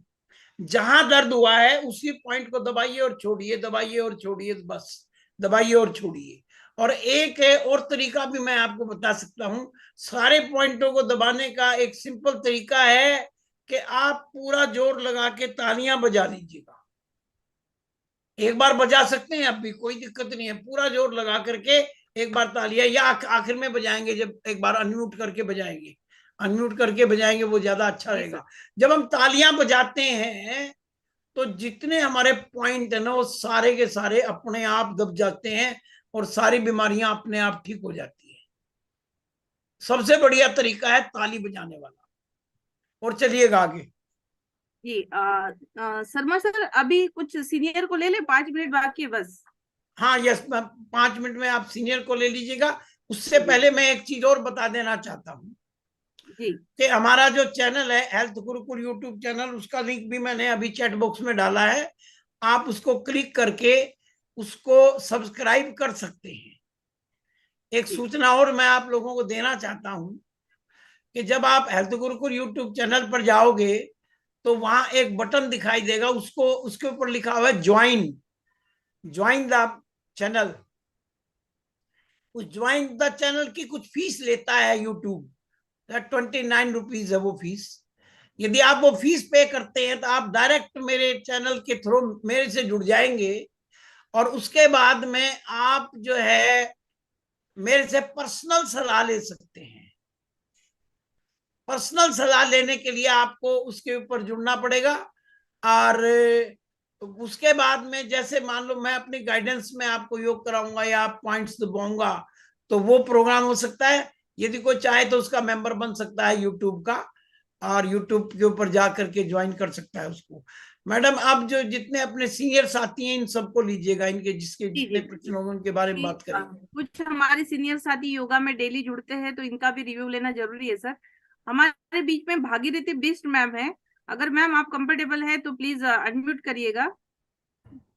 जहां दर्द हुआ है उसी पॉइंट को दबाइए और छोड़िए, दबाइए और छोड़िए, बस दबाइए और छोड़िए। और एक और तरीका भी मैं आपको बता सकता हूं। सारे पॉइंटों को दबाने का एक सिंपल तरीका है कि आप पूरा जोर लगा के तालियां बजा दीजिएगा। एक बार बजा सकते हैं आप भी, कोई दिक्कत नहीं है। पूरा जोर लगा करके एक बार तालियां, या आखिर में बजाएंगे, जब एक बार अनम्यूट करके बजाएंगे, अनम्यूट करके बजाएंगे, वो ज्यादा अच्छा रहेगा। जब हम तालियां बजाते हैं तो जितने हमारे पॉइंट है ना, वो सारे के सारे अपने आप दब जाते हैं और सारी बीमारियां अपने आप ठीक हो जाती है। सबसे बढ़िया तरीका है ताली बजाने वाला। और चलिएगा आगे जी। शर्मा सर, अभी कुछ सीनियर को ले ले, 5 मिनट बाकी है बस। हाँ यस, 5 मिनट में आप सीनियर को ले लीजिएगा। उससे पहले मैं एक चीज और बता देना चाहता हूँ कि हमारा जो चैनल है हेल्थ गुरुकुल यूट्यूब चैनल, उसका लिंक भी मैंने अभी चैट बॉक्स में डाला है। आप उसको क्लिक करके उसको सब्सक्राइब कर सकते हैं। एक सूचना और मैं आप लोगों को देना चाहता हूं कि जब आप हेल्थ गुरुकुल यूट्यूब चैनल पर जाओगे तो वहां एक बटन दिखाई देगा, उसको, उसके ऊपर लिखा हुआ है ज्वाइन द चैनल। उस ज्वाइन द चैनल की कुछ फीस लेता है यूट्यूब, 29 रुपीज है वो फीस। यदि आप वो फीस पे करते हैं तो आप डायरेक्ट मेरे चैनल के थ्रू मेरे से जुड़ जाएंगे और उसके बाद में आप जो है मेरे से पर्सनल सलाह ले सकते हैं। पर्सनल सलाह लेने के लिए आपको उसके ऊपर जुड़ना पड़ेगा और उसके बाद में जैसे मान लो मैं अपनी गाइडेंस में आपको योग कराऊंगा या आप पॉइंट्स दबाऊंगा तो वो प्रोग्राम हो सकता है। यदि कोई चाहे तो उसका मेंबर बन सकता है यूट्यूब का और यूट्यूब के ऊपर जा करके ज्वाइन कर सकता है उसको। मैडम आप जो जितने अपने सीनियर साथी हैं इन सबको लीजिएगा, इनके जिसके जितने प्रश्न होंगे उनके बारे में बात करेंगे। कुछ हमारे सीनियर साथी योगा में डेली जुड़ते हैं तो इनका भी रिव्यू लेना जरूरी है सर। हमारे बीच में भागीरथी बिष्ट मैम है, अगर मैम आप कंफर्टेबल है तो प्लीज अनम्यूट करिएगा।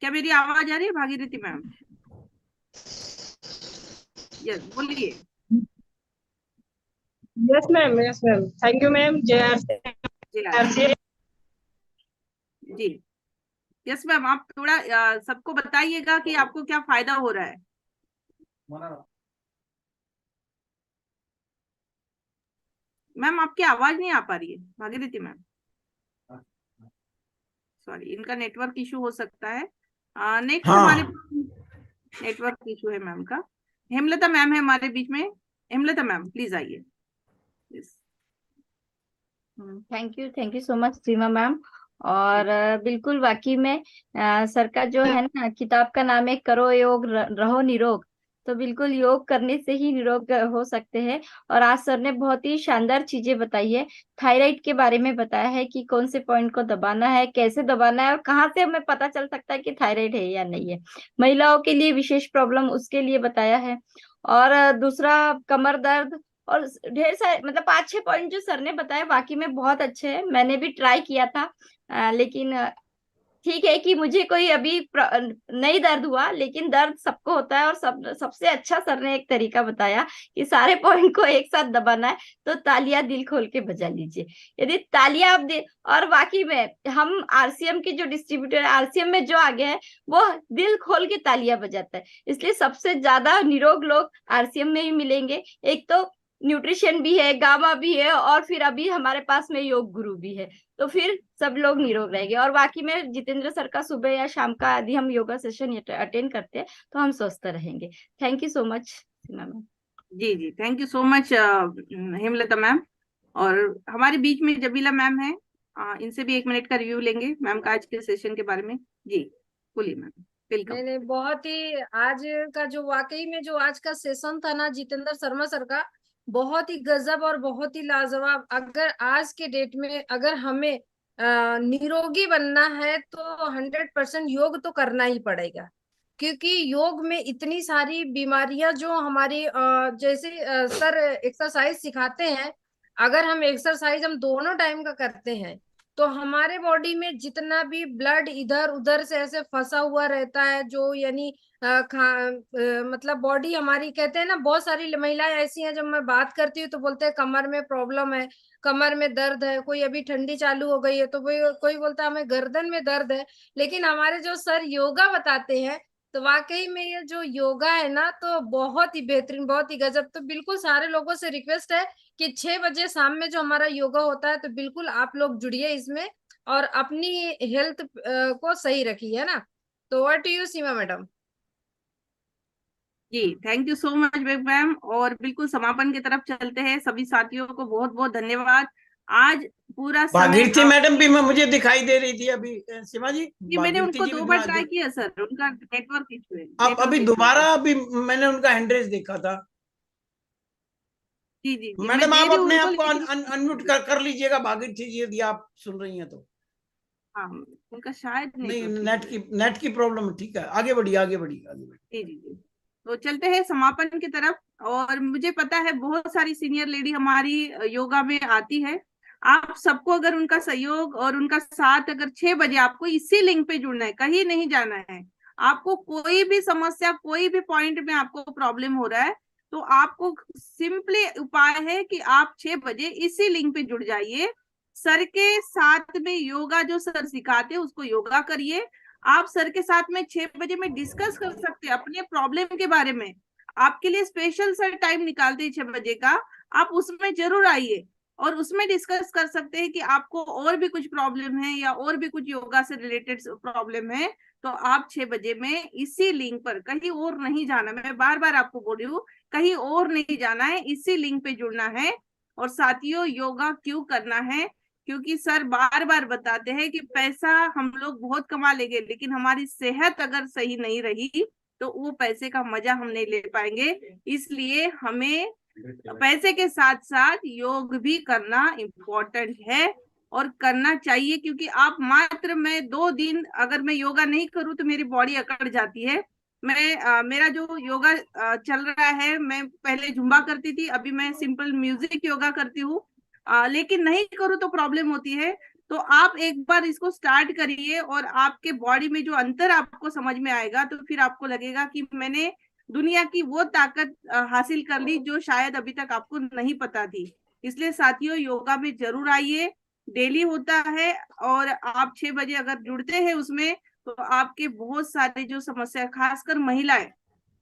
क्या मेरी आवाज आ रही है भागीरथी मैम? यस बोलिए। Yes ma'am, yes ma'am, thank you ma'am. जी यस मैम, आप थोड़ा सबको बताइएगा कि आपको क्या फायदा हो रहा है। मैम आपकी आवाज नहीं आ पा रही है भागीरथी मैम, सॉरी इनका नेटवर्क इशू हो सकता है। नेक्स्ट हमारे नेटवर्क इशू है मैम का। हेमलता मैम है हमारे बीच में। हेमलता मैम प्लीज आइए। Thank you so much Seema ma'am. और बिल्कुल वाकई में सर का जो है ना किताब का नाम है करो योग रहो निरोग, तो बिल्कुल योग करने से ही निरोग हो सकते हैं। और आज सर ने बहुत ही शानदार चीजें बताई है। थायराइड के बारे में बताया है कि कौन से पॉइंट को दबाना है, कैसे दबाना है और कहाँ से हमें पता चल सकता है कि थायराइड है या नहीं है। महिलाओं के लिए विशेष प्रॉब्लम उसके लिए बताया है। और दूसरा कमर दर्द और ढेर सारे मतलब 5-6 पॉइंट जो सर ने बताए वाकई में बहुत अच्छे हैं। मैंने भी ट्राई किया था लेकिन ठीक है कि मुझे कोई अभी नहीं दर्द हुआ, लेकिन दर्द सबको होता है। और सबसे अच्छा सर ने एक तरीका बताया कि सारे पॉइंट को एक साथ दबाना है तो तालियां दिल खोल के बजा लीजिए। यदि तालियां आप दे, और वाकई में हम आरसीएम के जो डिस्ट्रीब्यूटर आरसीएम में जो आगे है वो दिल खोल के तालियां बजाता है, इसलिए सबसे ज्यादा निरोग लोग आरसीएम में ही मिलेंगे। एक तो न्यूट्रिशन भी है, गामा भी है और फिर अभी हमारे पास में योग गुरु भी है, तो फिर सब लोग निरोग रहेंगे। और बाकी में जितेंद्र सर का सुबह या शाम का यदि हम योगा सेशन अटेंड करते हैं तो हम स्वस्थ रहेंगे। Thank you so much Seema ma'am. जी जी thank you so much Hemlata ma'am. और हमारे बीच में जबीला मैम है, इनसे भी 1 मिनट का रिव्यू लेंगे मैम का आज के सेशन के बारे में। जी बोलिए मैम। नहीं, बहुत ही आज का जो वाकई में जो आज का सेशन था ना जितेंद्र शर्मा सर का, बहुत ही गजब और बहुत ही लाजवाब। अगर आज के डेट में अगर हमें निरोगी बनना है तो 100% योग तो करना ही पड़ेगा, क्योंकि योग में इतनी सारी बीमारियां जो हमारी जैसे सर एक्सरसाइज सिखाते हैं, अगर हम एक्सरसाइज हम दोनों टाइम का करते हैं तो हमारे बॉडी में जितना भी ब्लड इधर उधर से ऐसे फंसा हुआ रहता है, जो यानी मतलब बॉडी हमारी कहते हैं ना, बहुत सारी महिलाएं ऐसी हैं जब मैं बात करती हूँ तो बोलते हैं कमर में प्रॉब्लम है, कमर में दर्द है, कोई अभी ठंडी चालू हो गई है तो कोई बोलता है हमें गर्दन में दर्द है। लेकिन हमारे जो सर योगा बताते हैं तो वाकई में ये जो योगा है ना तो बहुत ही बेहतरीन, बहुत ही गजब। तो बिल्कुल सारे लोगों से रिक्वेस्ट है कि 6 बजे शाम में जो हमारा योगा होता है तो बिल्कुल आप लोग जुड़िए इसमें और अपनी हेल्थ को सही रखिए, है ना। तो over to you Seema madam. जी thank you so much ma'am. और बिल्कुल समापन की तरफ चलते हैं। सभी साथियों को बहुत बहुत धन्यवाद। आज पूरा भागीरथी मैडम भी मुझे दिखाई दे रही थी अभी सीमा जी। मैंने उनको 2 बार ट्राई किया सर, उनका नेटवर्क इशू है। अब अभी दोबारा अभी मैंने उनका हैंड रेज देखा था। जी जी मैडम आप अपने आप को अनम्यूट कर लीजिएगा भागीरथी जी, यदि आप सुन रही हैं तो। हाँ उनका शायद नहीं नेट की प्रॉब्लम। ठीक है आगे बढ़िए आगे बढ़िए। जी जी जी तो चलते हैं समापन की तरफ। और मुझे पता है बहुत सारी सीनियर लेडी हमारी योगा में आती है। आप सबको अगर उनका सहयोग और उनका साथ, अगर 6 बजे आपको इसी लिंक पे जुड़ना है, कहीं नहीं जाना है। आपको कोई भी समस्या, कोई भी पॉइंट में आपको प्रॉब्लम हो रहा है तो आपको सिंपली उपाय है कि आप 6 बजे इसी लिंक पे जुड़ जाइए। सर के साथ में योगा जो सर सिखाते हैं उसको योगा करिए। आप सर के साथ में 6 बजे में डिस्कस कर सकते हैं अपने प्रॉब्लम के बारे में। आपके लिए स्पेशल सर टाइम निकालते हैं 6 बजे का, आप उसमें जरूर आइए। और उसमें डिस्कस कर सकते हैं कि आपको और भी कुछ प्रॉब्लम है या और भी कुछ योगा से रिलेटेड प्रॉब्लम है, तो आप 6 बजे में इसी लिंक पर, कहीं और नहीं जाना, मैं बार बार आपको बोल रही हूँ, कहीं और नहीं जाना है, इसी लिंक पे जुड़ना है। और साथियों, योगा क्यों करना है? क्योंकि सर बार बार बताते हैं कि पैसा हम लोग बहुत कमा लेंगे, लेकिन हमारी सेहत अगर सही नहीं रही तो वो पैसे का मजा हम नहीं ले पाएंगे। इसलिए हमें पैसे के साथ साथ योग भी करना इम्पोर्टेंट है और करना चाहिए, क्योंकि आप मात्र मैं 2 दिन अगर मैं योगा नहीं करूँ तो मेरी बॉडी अकड़ जाती है। मेरा जो योगा चल रहा है, मैं पहले जुम्बा करती थी, अभी मैं सिंपल म्यूजिक योगा करती हूँ, लेकिन नहीं करूँ तो प्रॉब्लम होती है। तो आप एक बार इसको स्टार्ट करिए और आपके बॉडी में जो अंतर आपको समझ में आएगा, तो फिर आपको लगेगा कि मैंने दुनिया की वो ताकत हासिल कर ली जो शायद अभी तक आपको नहीं पता थी। इसलिए साथियों, योगा में जरूर आइए, डेली होता है, और आप 6 बजे अगर जुड़ते हैं उसमें तो आपके बहुत सारे जो समस्या, खासकर महिलाएं,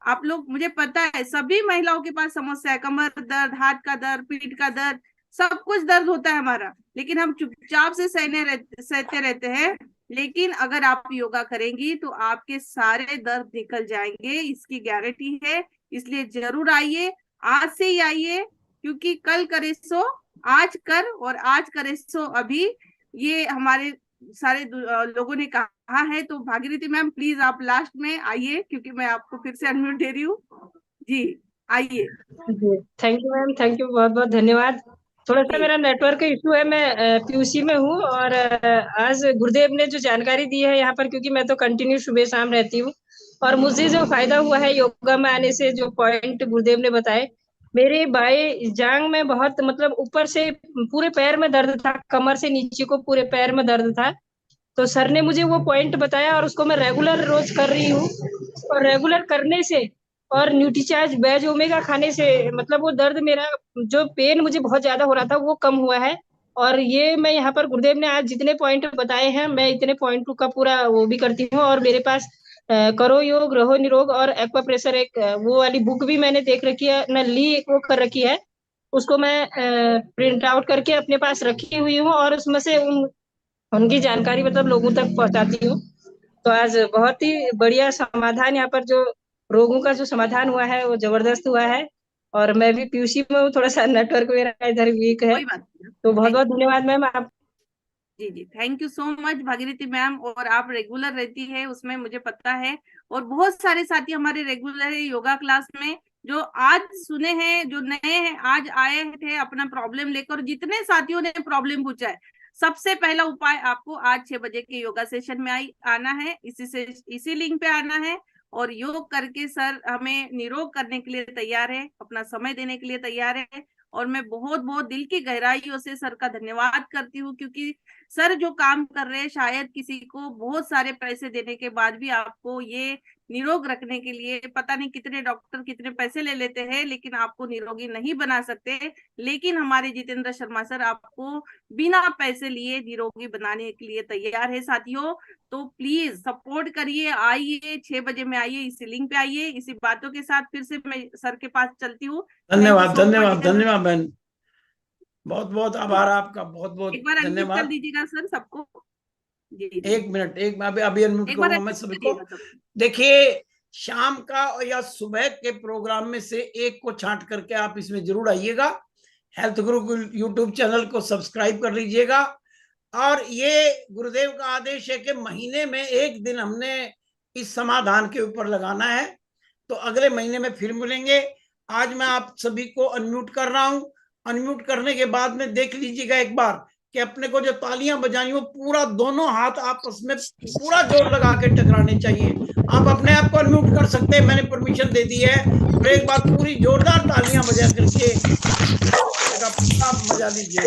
आप लोग, मुझे पता है सभी महिलाओं के पास समस्या है, कमर दर्द, हाथ का दर्द, पीठ का दर्द, सब कुछ दर्द होता है हमारा, लेकिन हम चुपचाप से सहते रहते हैं। लेकिन अगर आप योगा करेंगी तो आपके सारे दर्द निकल जाएंगे, इसकी गारंटी है। इसलिए जरूर आइए, आज से ही आइए, क्योंकि कल करे सो आज कर और आज करे सो अभी, ये हमारे सारे लोगों ने कहा है। तो भागीरथी मैम प्लीज आप लास्ट में आइए, क्योंकि मैं आपको फिर से अनम्यूट दे रही हूँ। जी आइए। Thank you ma'am, thank you, बहुत बहुत धन्यवाद। थोड़ा सा मेरा नेटवर्क इशू है, मैं पीयूसी में हूँ, और आज गुरुदेव ने जो जानकारी दी है यहाँ पर, क्योंकि मैं तो कंटिन्यू सुबह शाम रहती हूँ, और मुझे जो फायदा हुआ है योगा में आने से, जो पॉइंट गुरुदेव ने बताए, मेरे बाएं जांग में बहुत, मतलब ऊपर से पूरे पैर में दर्द था, कमर से नीचे को पूरे पैर में दर्द था। तो सर ने मुझे वो पॉइंट बताया और उसको मैं रेगुलर रोज कर रही हूँ, और रेगुलर करने से और न्यूट्रीचार्ज बेज ओमेगा खाने से, मतलब वो दर्द, मेरा जो पेन मुझे बहुत ज्यादा हो रहा था वो कम हुआ है। और ये मैं यहाँ पर गुरुदेव ने आज जितने पॉइंट बताए हैं, मैं इतने पॉइंट का पूरा वो भी करती हूँ। और मेरे पास करो योग रहो निरोग और एक्वा प्रेशर, एक वो वाली बुक भी मैंने देख रखी है, न ली वो कर रखी है, उसको मैं प्रिंट आउट करके अपने पास रखी हुई हूँ, और उसमें से उनकी जानकारी मतलब लोगों तक पहुंचाती हूँ। तो आज बहुत ही बढ़िया समाधान, यहाँ पर जो रोगों का जो समाधान हुआ है वो जबरदस्त हुआ है। और मैं भी पीयूसी में हूँ, थोड़ा सा नेटवर्क मेरा इधर वीक है, तो बहुत बहुत धन्यवाद मैम आप। जी जी, thank you so much Bhagirathi ma'am. और आप रेगुलर रहती है उसमें, मुझे पता है, और बहुत सारे साथी हमारे रेगुलर है योगा क्लास में, जो आज सुने हैं, जो नए हैं, आज आए थे अपना प्रॉब्लम लेकर। जितने साथियों ने प्रॉब्लम पूछा है, सबसे पहला उपाय आपको आज 6 बजे के योगा सेशन में आना है, इसी लिंक पे आना है, और योग करके सर हमें निरोग करने के लिए तैयार है, अपना समय देने के लिए तैयार है। और मैं बहुत बहुत दिल की गहराइयों से सर का धन्यवाद करती हूँ, क्योंकि सर जो काम कर रहे हैं, शायद किसी को बहुत सारे पैसे देने के बाद भी आपको ये निरोग रखने के लिए, पता नहीं कितने डॉक्टर कितने पैसे ले लेते हैं, लेकिन आपको निरोगी नहीं बना सकते। लेकिन हमारे जितेंद्र शर्मा सर आपको बिना पैसे लिए निरोगी बनाने के लिए तैयार है साथियों। तो प्लीज सपोर्ट करिए, आइए 6 बजे में आइए, इसी लिंक पे आइए। इसी बातों के साथ फिर से मैं सर के पास चलती हूँ। धन्यवाद धन्यवाद धन्यवाद बहन, बहुत बहुत आभार आपका, बहुत बहुत एक बार धन्यवाद। कर दीजिएगा सर सबको। जी, एक मिनट, अभी अनम्यूट करूंगा मैं सभी को। देखिए, शाम का या सुबह के प्रोग्राम में से एक को छांट करके आप इसमें जरूर आइएगा। हेल्थ गुरु यूट्यूब चैनल को सब्सक्राइब कर लीजिएगा। और ये गुरुदेव का आदेश है कि महीने में एक दिन हमने इस समाधान के ऊपर लगाना है। तो अगले महीने में फिर मिलेंगे। आज मैं आप सभी को अनम्यूट कर रहा हूं। अनम्यूट करने के बाद में देख लीजिएगा एक बार कि अपने को जो तालियां बजानी हो, पूरा दोनों हाथ आपस में पूरा जोर लगा के टकराने चाहिए। आप अपने आप को अनम्यूट कर सकते हैं, मैंने परमिशन दे दी है। और एक बार पूरी जोरदार तालियां बजा करके पूरा मजा लीजिए।